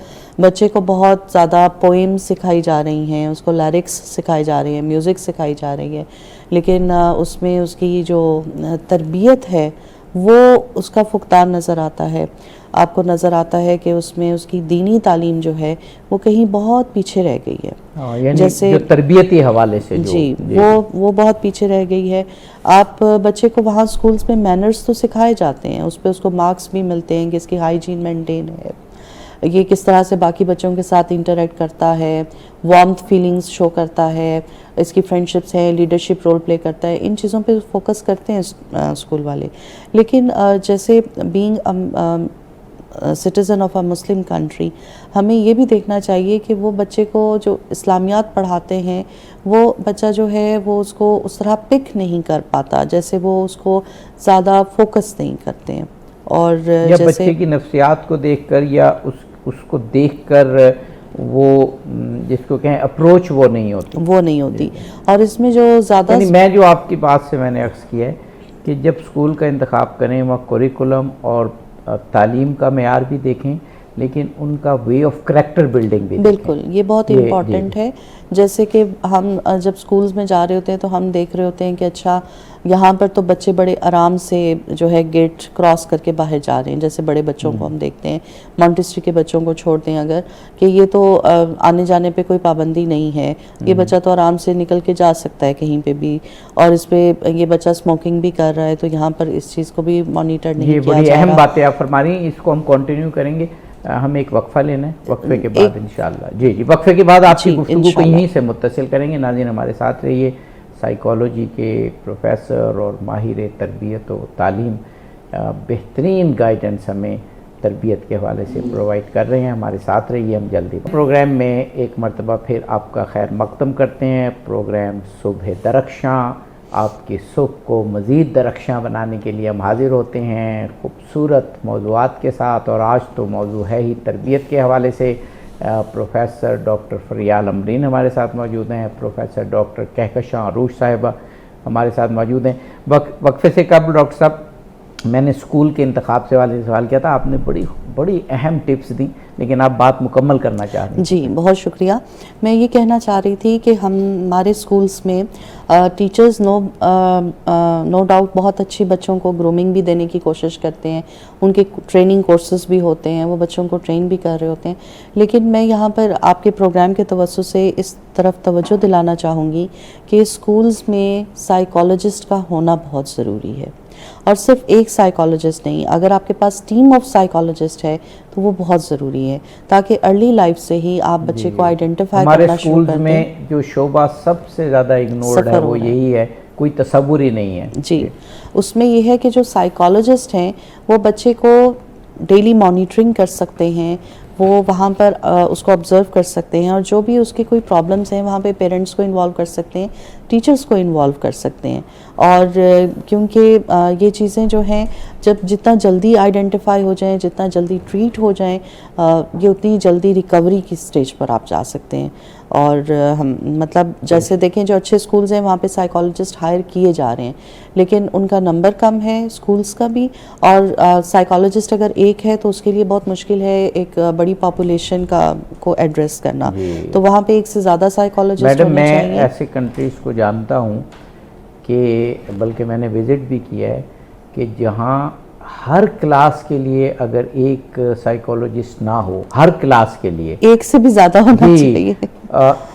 بچے کو بہت زیادہ پوئم سکھائی جا رہی ہیں، اس کو لیرکس سکھائی جا رہی ہیں، میوزک سکھائی جا رہی ہے، لیکن اس میں اس کی جو تربیت ہے وہ اس کا فقدان نظر آتا ہے. آپ کو نظر آتا ہے کہ اس میں اس کی دینی تعلیم جو ہے وہ کہیں بہت پیچھے رہ گئی ہے. یعنی جیسے جو تربیتی حوالے سے جی وہ بہت پیچھے رہ گئی ہے. آپ بچے کو وہاں سکولز میں مینرز تو سکھائے جاتے ہیں, اس پہ اس کو مارکس بھی ملتے ہیں کہ اس کی ہائیجین مینٹین ہے, یہ کس طرح سے باقی بچوں کے ساتھ انٹریکٹ کرتا ہے, وارمتھ فیلنگز شو کرتا ہے, اس کی فرینڈشپس ہیں, لیڈرشپ رول پلے کرتا ہے, ان چیزوں پہ فوکس کرتے ہیں اسکول والے. لیکن جیسے being citizen of a Muslim country, ہمیں یہ بھی دیکھنا چاہیے کہ وہ بچے کو جو اسلامیات پڑھاتے ہیں وہ بچہ جو ہے وہ اس کو اس طرح پک نہیں کر پاتا, جیسے وہ اس کو زیادہ فوکس نہیں کرتے ہیں. اور یا بچے کی نفسیات کو دیکھ کر یا اس کو دیکھ کر وہ جس کو کہیں اپروچ وہ نہیں ہوتی. اور اس میں جو زیادہ یعنی میں جو آپ کی بات سے میں نے عکس کیا ہے کہ جب اسکول کا انتخاب کریں وہاں کوریکولم اور تعلیم کا معیار بھی دیکھیں, لیکن ان کا وے آف کریکٹر بلڈنگ بھی دیکھیں. بالکل, یہ بہت امپورٹنٹ ہے. جیسے کہ ہم جب سکولز میں جا رہے ہوتے ہیں تو ہم دیکھ رہے ہوتے ہیں کہ اچھا یہاں پر تو بچے بڑے آرام سے جو ہے گیٹ کراس کر کے باہر جا رہے ہیں, جیسے بڑے بچوں کو ہم دیکھتے ہیں, مانٹیسری کے بچوں کو چھوڑ دیں اگر کہ یہ تو آنے جانے پہ کوئی پابندی نہیں ہے, یہ بچہ تو آرام سے نکل کے جا سکتا ہے کہیں پہ بھی, اور اس پہ یہ بچہ اسموکنگ بھی کر رہا ہے تو یہاں پر اس چیز کو بھی مانیٹر نہیں کیا جا رہا. یہ بڑی اہم باتیں آپ فرما رہی ہیں, اس کو ہم کنٹینیو کریں گے. ہم ایک وقفہ لینا ہے, وقفے کے بعد انشاءاللہ جی وقفے کے بعد آپ کی گفتگو کو یہیں سے متصل کریں گے. ناظرین ہمارے ساتھ رہیے. سائیکالوجی کے پروفیسر اور ماہر تربیت و تعلیم بہترین گائیڈنس ہمیں تربیت کے حوالے سے پرووائڈ کر رہے ہیں. ہمارے ساتھ رہیے. ہم جلدی پروگرام میں ایک مرتبہ پھر آپ کا خیر مقدم کرتے ہیں. پروگرام صبح درخشاں, آپ کی صبح کو مزید درخشاں بنانے کے لیے ہم حاضر ہوتے ہیں خوبصورت موضوعات کے ساتھ, اور آج تو موضوع ہے ہی تربیت کے حوالے سے. پروفیسر ڈاکٹر فریال امرین ہمارے ساتھ موجود ہیں, پروفیسر ڈاکٹر کہکشاں عروش صاحبہ ہمارے ساتھ موجود ہیں. وقفے سے قبل ڈاکٹر صاحب میں نے اسکول کے انتخاب سے والے سوال کیا تھا, آپ نے بڑی اہم ٹپس دی, لیکن آپ بات مکمل کرنا چاہ رہی ہیں. جی بہت شکریہ. میں یہ کہنا چاہ رہی تھی کہ ہمارے اسکولس میں ٹیچرز نو ڈاؤٹ بہت اچھی بچوں کو گرومنگ بھی دینے کی کوشش کرتے ہیں, ان کے ٹریننگ کورسز بھی ہوتے ہیں, وہ بچوں کو ٹرین بھی کر رہے ہوتے ہیں. لیکن میں یہاں پر آپ کے پروگرام کے توسط سے اس طرف توجہ دلانا چاہوں گی کہ اسکولز میں سائیکالوجسٹ کا ہونا بہت ضروری ہے, اور صرف ایک سائیکالوجسٹ نہیں, اگر آپ کے پاس ٹیم آف سائیکالوجسٹ ہے تو وہ بہت ضروری ہے, تاکہ ارلی لائف سے ہی آپ بچے کو آئیڈینٹیفائی کرنا شروع کر دیں. ہمارے اسکولز میں جو شعبہ سب سے زیادہ اگنورڈ ہے وہ یہی ہے, کوئی تصور ہی نہیں ہے. جی اس میں یہ ہے کہ جو سائیکالوجسٹ ہیں وہ بچے کو ڈیلی مانیٹرنگ کر سکتے ہیں, وہ وہاں پر اس کو آبزرو کر سکتے ہیں, اور جو بھی اس کے کوئی پرابلمس ہیں وہاں پہ پیرنٹس کو انوالو کر سکتے ہیں, ٹیچرز کو انوالو کر سکتے ہیں. اور کیونکہ یہ چیزیں جو ہیں جتنا جلدی آئیڈینٹیفائی ہو جائیں, جتنا جلدی ٹریٹ ہو جائیں, یہ اتنی جلدی ریکوری کی سٹیج پر آپ جا سکتے ہیں. اور ہم مطلب جیسے دیکھیں جو اچھے سکولز ہیں وہاں پہ سائیکالوجسٹ ہائر کیے جا رہے ہیں, لیکن ان کا نمبر کم ہے سکولز کا بھی, اور سائیکالوجسٹ اگر ایک ہے تو اس کے لیے بہت مشکل ہے ایک بڑی پاپولیشن کو ایڈریس کرنا. تو وہاں پہ ایک سے زیادہ سائیکالوجسٹ ہونے چاہیے. میں ایسے کنٹریز کو جانتا ہوں کہ بلکہ میں نے وزٹ بھی کیا ہے کہ جہاں ہر کلاس کے لیے اگر ایک سائیکالوجسٹ نہ ہو, ہر کلاس کے لیے ایک سے بھی زیادہ ہونا چاہیے,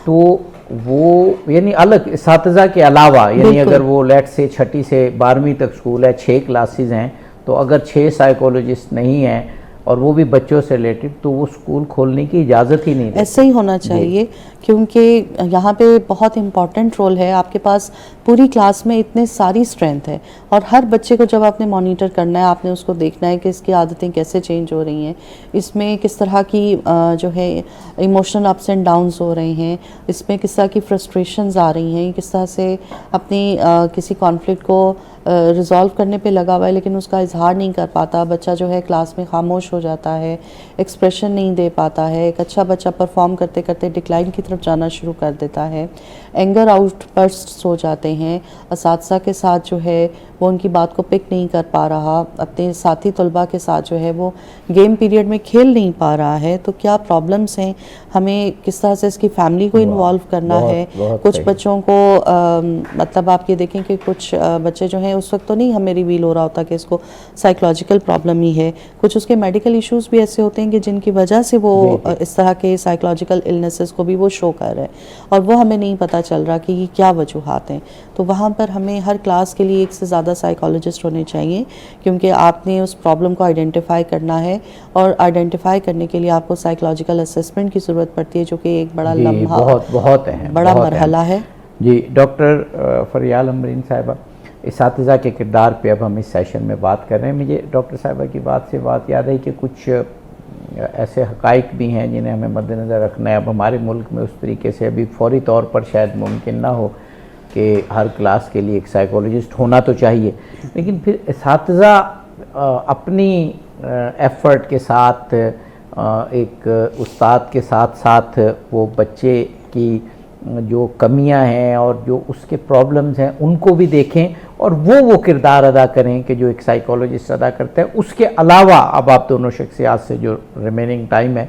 تو وہ یعنی الگ اساتذہ کے علاوہ, یعنی اگر وہ لیٹ سے 6 سے 12ویں تک سکول ہے, 6 کلاسز ہیں, تو اگر 6 سائیکالوجسٹ نہیں ہیں اور وہ بھی بچوں سے ریلیٹڈ, تو وہ سکول کھولنے کی اجازت ہی نہیں دیتے. ایسا ہی ہونا چاہیے, کیونکہ یہاں پہ بہت امپورٹنٹ رول ہے. آپ کے پاس پوری کلاس میں اتنے ساری اسٹرینتھ ہے, اور ہر بچے کو جب آپ نے مانیٹر کرنا ہے, آپ نے اس کو دیکھنا ہے کہ اس کی عادتیں کیسے چینج ہو رہی ہیں, اس میں کس طرح کی جو ہے ایموشنل اپس اینڈ ڈاؤنز ہو رہے ہیں, اس میں کس طرح کی فرسٹریشنز آ رہی ہیں, کس طرح سے اپنی کسی کانفلکٹ کو ریزالو کرنے پہ لگا ہوا ہے لیکن اس کا اظہار نہیں کر پاتا. بچہ جو ہے کلاس میں خاموش ہو جاتا ہے, ایکسپریشن نہیں دے پاتا ہے. ایک اچھا بچہ پرفارم کرتے کرتے ڈکلائن کی طرف جانا شروع کر دیتا ہے. اینگر آؤٹ برسٹس ہو جاتے ہیں. اساتذہ کے ساتھ جو ہے وہ ان کی بات کو پک نہیں کر پا رہا, اپنے ساتھی طلباء کے ساتھ جو ہے وہ گیم پیریڈ میں کھیل نہیں پا رہا ہے. تو کیا پرابلمس ہیں, ہمیں کس طرح سے اس کی فیملی کو انوالو کرنا ہے. کچھ بچوں کو مطلب آپ یہ دیکھیں کہ کچھ بچے جو ہیں اس وقت تو نہیں ہمیں ریویل ہو رہا ہوتا کہ اس کو سائیکولوجیکل پرابلم ہی ہے. کچھ اس کے میڈیکل ایشوز بھی ایسے ہوتے ہیں کہ جن کی وجہ سے وہ اس طرح کے سائیکولوجیکل النیسز کو بھی وہ شو کر رہے ہیں اور وہ ہمیں نہیں پتہ چل رہا کہ یہ کیا وجوہات ہیں. تو وہاں پر ہمیں ہر کلاس کے لیے ایک سے زیادہ سائیکالوجسٹ ہونے چاہیے, کیونکہ آپ نے اس پرابلم کو آئیڈینٹیفائی کرنا ہے, اور آئیڈینٹیفائی کرنے کے لیے آپ کو سائیکولوجیکل اسسمنٹ کی ضرورت پڑتی ہے, جو کہ ایک بڑا لمحہ بہت اہم بڑا مرحلہ ہے. جی ڈاکٹر فریال امرین صاحبہ, اساتذہ کے کردار پہ اب ہم اس سیشن میں بات کر رہے ہیں. مجھے ڈاکٹر صاحبہ کی بات سے بات یاد ہے کہ کچھ ایسے حقائق بھی ہیں جنہیں ہمیں مد نظر رکھنا ہے. اب ہمارے ملک میں اس طریقے سے ابھی فوری طور پر شاید ممکن نہ ہو کہ ہر کلاس کے لیے ایک سائیکولوجسٹ ہونا تو چاہیے, لیکن پھر اساتذہ اپنی ایفرٹ کے ساتھ ایک استاد کے ساتھ ساتھ وہ بچے کی جو کمیاں ہیں اور جو اس کے پرابلمز ہیں ان کو بھی دیکھیں اور وہ کردار ادا کریں کہ جو ایک سائیکولوجسٹ ادا کرتا ہے. اس کے علاوہ اب آپ دونوں شخصیات سے جو ریمیننگ ٹائم ہے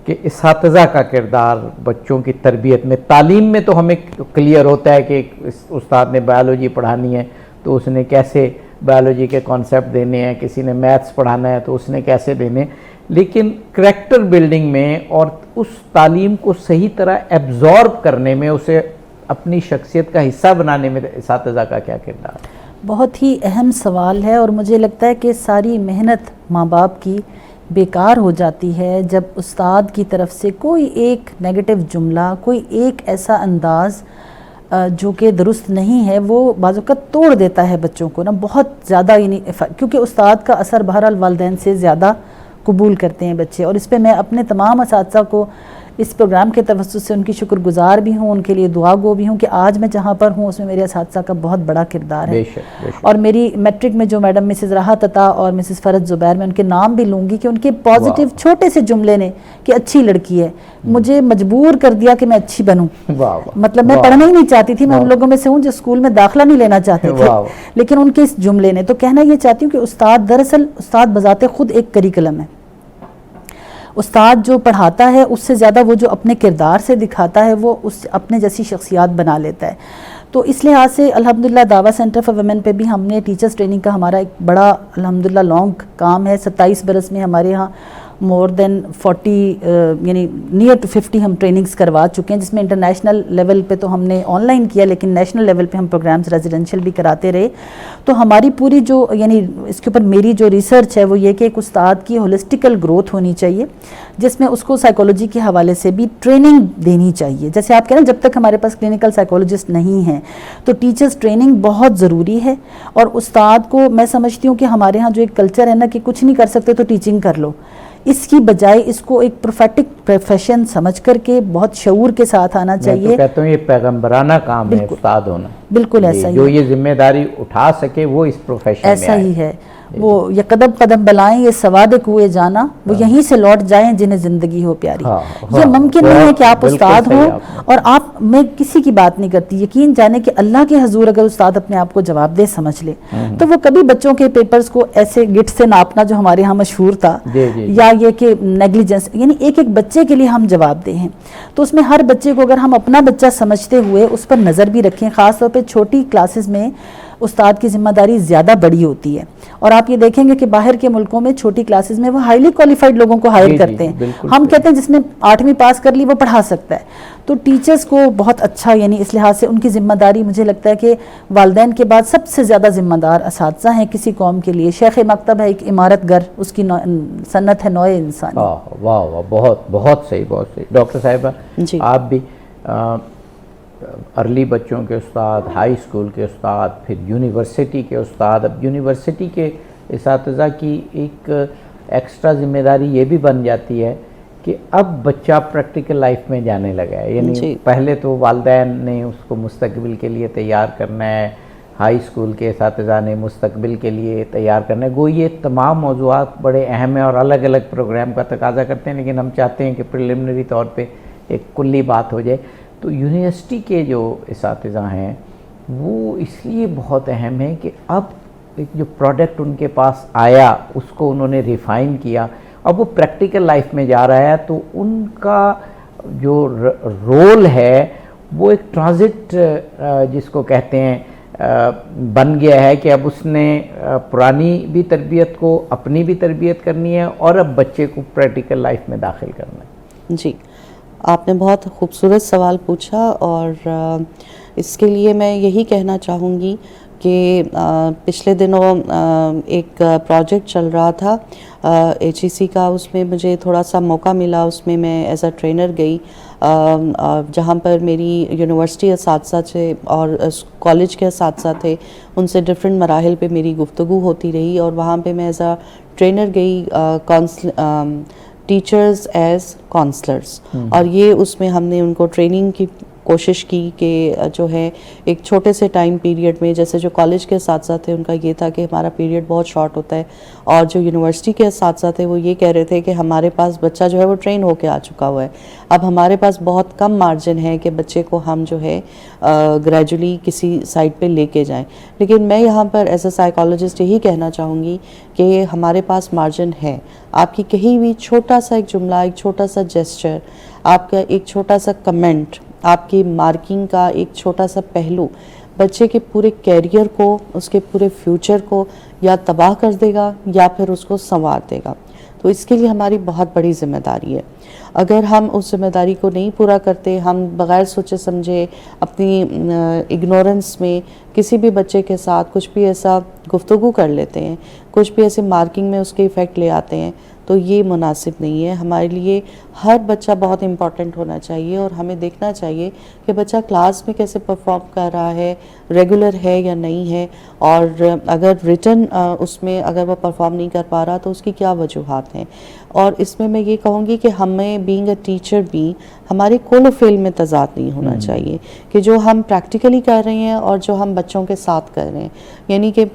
کہ اساتذہ کا کردار بچوں کی تربیت میں, تعلیم میں تو ہمیں کلیئر ہوتا ہے کہ استاد نے بایولوجی پڑھانی ہے تو اس نے کیسے بایولوجی کے کانسیپٹ دینے ہیں, کسی نے میتھس پڑھانا ہے تو اس نے کیسے دینے, لیکن کریکٹر بلڈنگ میں اور اس تعلیم کو صحیح طرح ایبزارب کرنے میں, اسے اپنی شخصیت کا حصہ بنانے میں اساتذہ کا کیا کردار ہے؟ بہت ہی اہم سوال ہے, اور مجھے لگتا ہے کہ ساری محنت ماں باپ کی بیکار ہو جاتی ہے جب استاد کی طرف سے کوئی ایک نیگیٹو جملہ, کوئی ایک ایسا انداز جو کہ درست نہیں ہے, وہ بعض اوقات توڑ دیتا ہے بچوں کو نا بہت زیادہ. یعنی کیونکہ استاد کا اثر بہرحال والدین سے زیادہ قبول کرتے ہیں بچے, اور اس پہ میں اپنے تمام اساتذہ کو اس پروگرام کے توسط سے ان کی شکر گزار بھی ہوں, ان کے لیے دعا گو بھی ہوں کہ آج میں جہاں پر ہوں اس میں میرے اساتذہ کا بہت بڑا کردار ہے. اور میری میٹرک میں جو میڈم مسز راحت عطا اور مسز فرد زبیر, میں ان کے نام بھی لوں گی کہ ان کے پازیٹیو چھوٹے سے جملے نے کہ اچھی لڑکی ہے, مجھے مجبور کر دیا کہ میں اچھی بنوں. مطلب میں پڑھنا ہی نہیں چاہتی تھی, میں ان لوگوں میں سے ہوں جو اسکول میں داخلہ نہیں لینا چاہتے تھے, لیکن ان کے اس جملے نے. تو کہنا یہ چاہتی ہوں کہ استاد دراصل استاد بذات خود ایک کریکلم ہے. استاد جو پڑھاتا ہے اس سے زیادہ وہ جو اپنے کردار سے دکھاتا ہے وہ اس اپنے جیسی شخصیات بنا لیتا ہے. تو اس لحاظ سے الحمدللہ دعویٰ سینٹر فار ویمن پہ بھی ہم نے ٹیچرز ٹریننگ کا ہمارا ایک بڑا الحمدللہ لانگ کام ہے. 27 برس میں ہمارے ہاں مور دین 40 یعنی نیئر ٹو 50 ہم ٹریننگز کروا چکے ہیں, جس میں انٹرنیشنل لیول پہ تو ہم نے آن لائن کیا, لیکن نیشنل لیول پہ ہم پروگرامز ریزیڈینشیل بھی کراتے رہے. تو ہماری پوری جو یعنی اس کے اوپر میری جو ریسرچ ہے وہ یہ کہ ایک استاد کی ہولسٹیکل گروتھ ہونی چاہیے, جس میں اس کو سائیکولوجی کے حوالے سے بھی ٹریننگ دینی چاہیے. جیسے آپ کہہ رہے ہیں جب تک ہمارے پاس کلینکل سائیکولوجسٹ نہیں ہیں تو ٹیچرز ٹریننگ بہت ضروری ہے. اور استاد کو میں سمجھتی ہوں کہ ہمارے ہاں جو ایک کلچر ہے نا کہ کچھ نہیں کر سکتے تو ٹیچنگ کر لو, اس کی بجائے اس کو ایک پروفیٹک پروفیشن سمجھ کر کے بہت شعور کے ساتھ آنا چاہیے. میں تو کہتا ہوں یہ پیغمبرانہ کام ہے استاد ہونا. بالکل ایسا ہی, جو یہ ذمہ داری اٹھا سکے وہ اس پروفیشن میں ایسا ہی ہے. وہ یہ قدم قدم بلائیں یہ سواد کوئے جانا, وہ یہیں سے لوٹ جائیں جنہیں زندگی ہو پیاری. یہ ممکن نہیں ہے کہ آپ استاد ہوں اور آپ, میں کسی کی بات نہیں کرتی, یقین جانے کہ اللہ کے حضور اگر استاد اپنے آپ کو جواب دہ سمجھ لے تو وہ کبھی بچوں کے پیپرز کو ایسے گٹ سے ناپنا جو ہمارے ہاں مشہور تھا, یا یہ کہ نیگلیجنس, یعنی ایک ایک بچے کے لیے ہم جواب دہ ہیں. تو اس میں ہر بچے کو اگر ہم اپنا بچہ سمجھتے ہوئے اس پر نظر بھی رکھیں, خاص طور پہ چھوٹی کلاسز میں استاد کی ذمہ داری زیادہ بڑی ہوتی ہے. اور آپ یہ دیکھیں گے کہ باہر کے ملکوں میں چھوٹی کلاسز میں وہ ہائیلی کوالیفائڈ لوگوں کو ہائر کرتے ہیں. ہم کہتے ہیں جس نے 8ویں پاس کر لی وہ پڑھا سکتا ہے. تو ٹیچرز کو بہت اچھا, یعنی اس لحاظ سے ان کی ذمہ داری مجھے لگتا ہے کہ والدین کے بعد سب سے زیادہ ذمہ دار اساتذہ ہیں کسی قوم کے لیے. شیخ مکتب ہے ایک عمارت گر, اس کی صنعت ہے نوع انسانی. واہ واہ, بہت بہت صحیح, بہت صحیح. ڈاکٹر صاحبہ آپ بھی ارلی بچوں کے استاد, ہائی اسکول کے استاد, پھر یونیورسٹی کے استاد. اب یونیورسٹی کے اساتذہ کی ایک ایکسٹرا ذمہ داری یہ بھی بن جاتی ہے کہ اب بچہ پریکٹیکل لائف میں جانے لگا ہے. یعنی پہلے تو والدین نے اس کو مستقبل کے لیے تیار کرنا ہے, ہائی اسکول کے اساتذہ نے مستقبل کے لیے تیار کرنا ہے. گو یہ تمام موضوعات بڑے اہم ہیں اور الگ الگ پروگرام کا تقاضا کرتے ہیں, لیکن ہم چاہتے ہیں کہ پریلیمنری طور پہ ایک کلی بات ہو جائے. تو یونیورسٹی کے جو اساتذہ ہیں وہ اس لیے بہت اہم ہیں کہ اب ایک جو پروڈکٹ ان کے پاس آیا اس کو انہوں نے ریفائن کیا, اب وہ پریکٹیکل لائف میں جا رہا ہے, تو ان کا جو رول ہے وہ ایک ٹرانزٹ جس کو کہتے ہیں بن گیا ہے کہ اب اس نے پرانی بھی تربیت کو اپنی بھی تربیت کرنی ہے اور اب بچے کو پریکٹیکل لائف میں داخل کرنا ہے. جی آپ نے بہت خوبصورت سوال پوچھا، اور اس کے لیے میں یہی کہنا چاہوں گی کہ پچھلے دنوں ایک پروجیکٹ چل رہا تھا HEC کا، اس میں مجھے تھوڑا سا موقع ملا، اس میں میں ایز اے ٹرینر گئی، جہاں پر میری یونیورسٹی اساتذہ تھے اور کالج کے اساتذہ تھے، ان سے ڈفرینٹ مراحل پہ میری گفتگو ہوتی رہی، اور وہاں پہ میں ایز اے ٹرینر گئی ٹیچرز ایز کونسلرز، اور یہ اس میں ہم نے ان کو ٹریننگ کی کوشش کی کہ جو ہے ایک چھوٹے سے ٹائم پیریڈ میں، جیسے جو کالج کے اساتذہ تھے ان کا یہ تھا کہ ہمارا پیریڈ بہت شارٹ ہوتا ہے، اور جو یونیورسٹی کے اساتذہ تھے وہ یہ کہہ رہے تھے کہ ہمارے پاس بچہ جو ہے وہ ٹرین ہو کے آ چکا ہوا ہے، اب ہمارے پاس بہت کم مارجن ہے کہ بچے کو ہم جو ہے گریجولی کسی سائٹ پہ لے کے جائیں. لیکن میں یہاں پر ایز اے سائیکالوجسٹ یہی کہنا چاہوں گی کہ ہمارے پاس مارجن ہے. آپ کی کہیں بھی چھوٹا سا ایک جملہ، ایک چھوٹا سا جیسچر، آپ کا ایک چھوٹا سا کمنٹ، آپ کی مارکنگ کا ایک چھوٹا سا پہلو بچے کے پورے کیریئر کو، اس کے پورے فیوچر کو یا تباہ کر دے گا یا پھر اس کو سنوار دے گا. تو اس کے لیے ہماری بہت بڑی ذمہ داری ہے. اگر ہم اس ذمہ داری کو نہیں پورا کرتے، ہم بغیر سوچے سمجھے اپنی اگنورنس میں کسی بھی بچے کے ساتھ کچھ بھی ایسا گفتگو کر لیتے ہیں، کچھ بھی ایسے مارکنگ میں اس کے ایفیکٹ لے آتے ہیں، تو یہ مناسب نہیں ہے. ہمارے لیے ہر بچہ بہت امپورٹنٹ ہونا چاہیے، اور ہمیں دیکھنا چاہیے کہ بچہ کلاس میں کیسے پرفارم کر رہا ہے، ریگولر ہے یا نہیں ہے، اور اگر ریٹن اس میں اگر وہ پرفارم نہیں کر پا رہا تو اس کی کیا وجوہات ہیں. اور اس میں یہ کہوں گی کہ ہمیں بینگ اے ٹیچر بھی ہمارے قول و فعل میں تضاد نہیں ہونا چاہیے کہ جو ہم پریکٹیکلی کر رہے ہیں اور جو ہم بچوں کے ساتھ کر رہے ہیں. یعنی کہ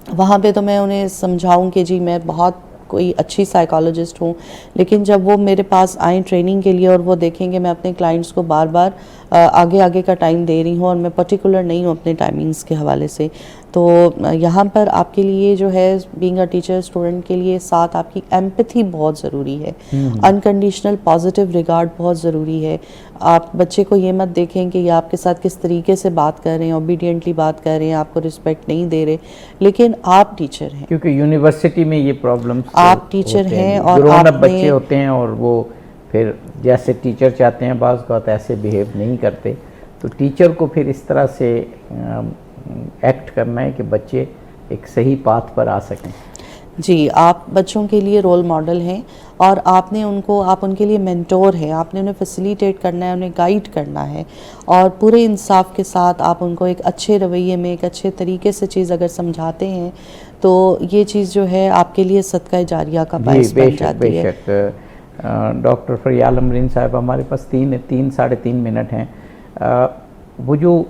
وہاں پہ تو میں انہیں سمجھاؤں کہ جی میں بہت کوئی اچھی سائیکالوجسٹ ہوں، لیکن جب وہ میرے پاس آئیں ٹریننگ کے لیے اور وہ دیکھیں کہ میں اپنے کلائنٹس کو بار بار آگے کا ٹائم دے رہی ہوں اور میں پرٹیکولر نہیں ہوں اپنے ٹائمنگز کے حوالے سے، تو یہاں پر آپ کے لیے جو ہے بینگ اے ٹیچر اسٹوڈنٹ کے لیے ساتھ آپ کی ایمپتھی بہت ضروری ہے، انکنڈیشنل پازیٹیو ریگارڈ بہت ضروری ہے. آپ بچے کو یہ مت دیکھیں کہ یہ آپ کے ساتھ کس طریقے سے بات کر رہے ہیں، اوبیڈینٹلی بات کر رہے ہیں، آپ کو رسپیکٹ نہیں دے رہے، لیکن آپ ٹیچر ہیں. کیونکہ یونیورسٹی میں یہ پرابلمس آپ ٹیچر ہیں اور گرون اپ بچے ہوتے ہیں، اور وہ پھر جیسے ٹیچر چاہتے ہیں بعض اوقات ایسے بیہیو نہیں کرتے، تو ٹیچر کو پھر اس طرح سے ایکٹ کرنا ہے کہ بچے ایک صحیح پاتھ پر آ سکیں. جی آپ بچوں کے لیے رول ماڈل ہیں، اور آپ ان کے لیے مینٹور ہیں، آپ نے انہیں فیسیلیٹیٹ کرنا ہے، انہیں گائیڈ کرنا ہے، اور پورے انصاف کے ساتھ آپ ان کو ایک اچھے رویے میں، ایک اچھے طریقے سے چیز اگر سمجھاتے ہیں تو یہ چیز جو ہے آپ کے لیے صدقہ جاریہ کا باعث بن جاتی ہے. بے شک. ڈاکٹر فریال امرین صاحب، ہمارے پاس 3.5 منٹ ہیں. وہ جو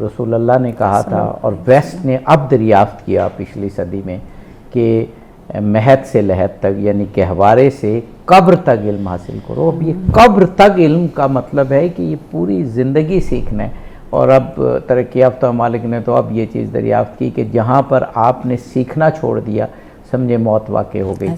رسول اللہ نے کہا تھا اور ویسٹ نے اب دریافت کیا پچھلی صدی میں کہ مہد سے لحد تک، یعنی گہوارے سے قبر تک علم حاصل کرو. اب یہ قبر تک علم کا مطلب ہے کہ یہ پوری زندگی سیکھنا ہے، اور اب ترقی یافتہ ممالک نے تو اب یہ چیز دریافت کی کہ جہاں پر آپ نے سیکھنا چھوڑ دیا سمجھے موت واقع ہو گئی.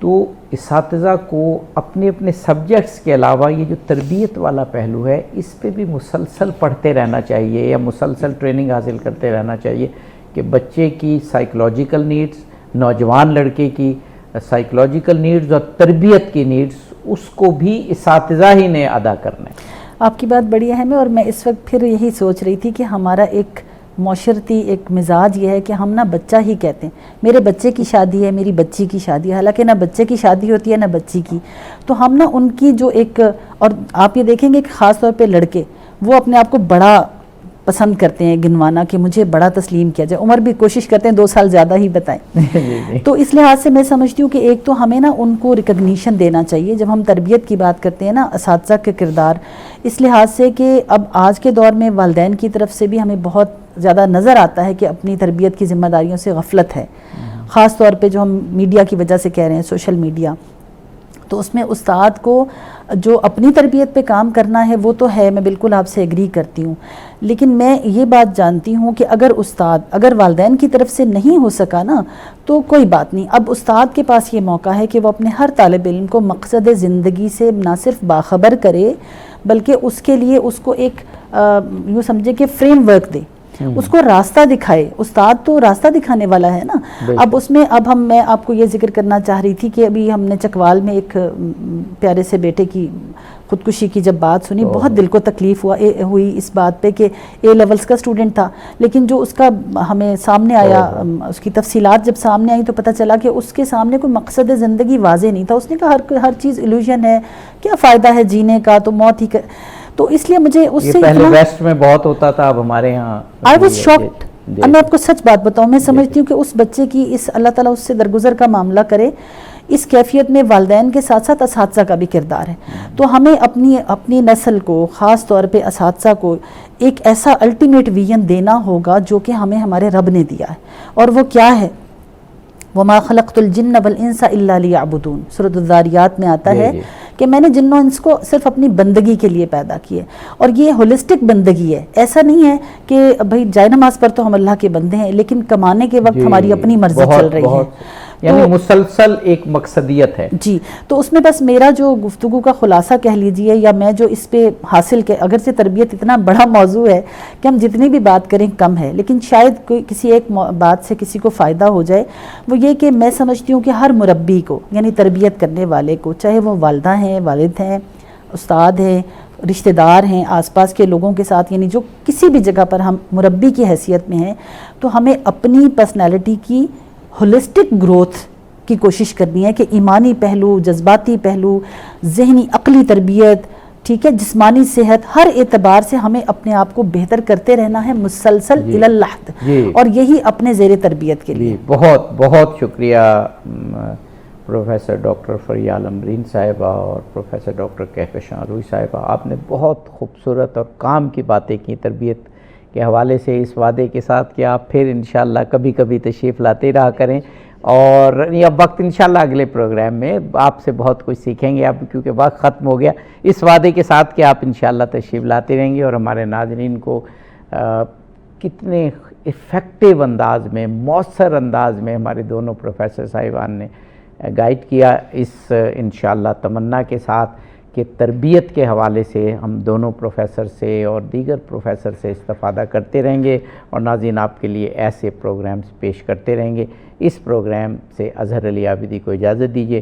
تو اساتذہ کو اپنے اپنے سبجیکٹس کے علاوہ یہ جو تربیت والا پہلو ہے اس پہ بھی مسلسل پڑھتے رہنا چاہیے، یا مسلسل ٹریننگ حاصل کرتے رہنا چاہیے کہ بچے کی سائیکلوجیکل نیڈز، نوجوان لڑکے کی سائیکلوجیکل نیڈز اور تربیت کی نیڈز، اس کو بھی اساتذہ ہی نے ادا کرنا ہے. آپ کی بات بڑی اہم ہے، اور میں اس وقت پھر یہی سوچ رہی تھی کہ ہمارا ایک معاشرتی ایک مزاج یہ ہے کہ ہم نہ بچہ ہی کہتے ہیں، میرے بچے کی شادی ہے، میری بچی کی شادی ہے، حالانکہ نہ بچے کی شادی ہوتی ہے نہ بچی کی. تو ہم نہ ان کی جو ایک، اور آپ یہ دیکھیں گے کہ خاص طور پہ لڑکے وہ اپنے آپ کو بڑا پسند کرتے ہیں گنوانا کہ مجھے بڑا تسلیم کیا جائے، عمر بھی کوشش کرتے ہیں 2 سال زیادہ ہی بتائیں. تو اس لحاظ سے میں سمجھتی ہوں کہ ایک تو ہمیں نا ان کو ریکگنیشن دینا چاہیے جب ہم تربیت کی بات کرتے ہیں نا، اساتذہ کے کردار، اس لحاظ سے کہ اب آج کے دور میں والدین کی طرف سے بھی ہمیں بہت زیادہ نظر آتا ہے کہ اپنی تربیت کی ذمہ داریوں سے غفلت ہے، خاص طور پہ جو ہم میڈیا کی وجہ سے کہہ رہے ہیں، سوشل میڈیا. تو اس میں استاد کو جو اپنی تربیت پہ کام کرنا ہے وہ تو ہے، میں بالکل آپ سے ایگری کرتی ہوں، لیکن میں یہ بات جانتی ہوں کہ اگر والدین کی طرف سے نہیں ہو سکا نا تو کوئی بات نہیں. اب استاد کے پاس یہ موقع ہے کہ وہ اپنے ہر طالب علم کو مقصد زندگی سے نہ صرف باخبر کرے بلکہ اس کے لیے اس کو ایک یوں سمجھے کہ فریم ورک دے اس کو راستہ دکھائے. استاد تو راستہ دکھانے والا ہے نا. اب اس میں میں آپ کو یہ ذکر کرنا چاہ رہی تھی کہ ابھی ہم نے چکوال میں ایک پیارے سے بیٹے کی خودکشی کی جب بات سنی, بہت دل کو تکلیف ہوئی اس بات پہ کہ اے لیولز کا اسٹوڈنٹ تھا, لیکن جو اس کا ہمیں سامنے آیا, اس کی تفصیلات جب سامنے آئی تو پتہ چلا کہ اس کے سامنے کوئی مقصد زندگی واضح نہیں تھا. اس نے کہا ہر چیز ایلوژن ہے, کیا فائدہ ہے جینے کا, تو موت ہی تو اس لیے مجھے اس سے پہلے ویسٹ میں بہت ہوتا تھا, اب ہمارے ہاں آئی واز شاکڈ. اب میں آپ کو سچ بات بتاؤں, میں سمجھتی ہوں کہ اس بچے کی اس اللہ تعالیٰ اس سے درگزر کا معاملہ کرے. اس کیفیت میں والدین کے ساتھ ساتھ اساتذہ کا بھی کردار ہے. تو ہمیں اپنی نسل کو, خاص طور پہ اساتذہ کو, ایک ایسا الٹیمیٹ ویژن دینا ہوگا جو کہ ہمیں ہمارے رب نے دیا ہے. اور وہ کیا ہے؟ وَمَا خَلَقْتُ الْجِنَّ وَالْإِنسَ إِلَّا لِيَعْبُدُونَ. سورۃ الذاریات میں آتا ہے کہ میں نے جن و انس کو صرف اپنی بندگی کے لیے پیدا کیے. اور یہ ہولسٹک بندگی ہے. ایسا نہیں ہے کہ بھائی جائے نماز پر تو ہم اللہ کے بندے ہیں, لیکن کمانے کے وقت ہماری اپنی مرضی چل رہی ہے, یعنی مسلسل ایک مقصدیت ہے. جی, تو اس میں بس میرا جو گفتگو کا خلاصہ کہہ لیجئے, یا میں جو اس پہ حاصل اگرچہ تربیت اتنا بڑا موضوع ہے کہ ہم جتنی بھی بات کریں کم ہے, لیکن شاید کوئی کسی ایک بات سے کسی کو فائدہ ہو جائے. وہ یہ کہ میں سمجھتی ہوں کہ ہر مربی کو, یعنی تربیت کرنے والے کو, چاہے وہ والدہ ہیں, والد ہیں, استاد ہیں, رشتہ دار ہیں, آس پاس کے لوگوں کے ساتھ, یعنی جو کسی بھی جگہ پر ہم مربی کی حیثیت میں ہیں, تو ہمیں اپنی پرسنالٹی کی ہولسٹک گروتھ کی کوشش کرنی ہے کہ ایمانی پہلو, جذباتی پہلو, ذہنی عقلی تربیت, ٹھیک ہے, جسمانی صحت, ہر اعتبار سے ہمیں اپنے آپ کو بہتر کرتے رہنا ہے مسلسل الی اللحد, اور یہی اپنے زیر تربیت کے لیے. بہت بہت شکریہ پروفیسر ڈاکٹر فریہ عالم رین صاحبہ اور پروفیسر ڈاکٹر کہکشاں روئی صاحبہ. آپ نے بہت خوبصورت اور کام کی باتیں کی تربیت کے حوالے سے, اس وعدے کے ساتھ کہ آپ پھر انشاءاللہ کبھی کبھی تشریف لاتے رہا کریں. اور اب وقت انشاءاللہ اگلے پروگرام میں آپ سے بہت کچھ سیکھیں گے, اب کیونکہ وقت ختم ہو گیا, اس وعدے کے ساتھ کہ آپ انشاءاللہ تشریف لاتے رہیں گے اور ہمارے ناظرین کو کتنے افیکٹو انداز میں, مؤثر انداز میں ہمارے دونوں پروفیسر صاحبان نے گائیڈ کیا, اس انشاءاللہ تمنا کے ساتھ کہ تربیت کے حوالے سے ہم دونوں پروفیسر سے اور دیگر پروفیسر سے استفادہ کرتے رہیں گے, اور ناظرین آپ کے لیے ایسے پروگرامز پیش کرتے رہیں گے. اس پروگرام سے اظہر علی عابدی کو اجازت دیجیے.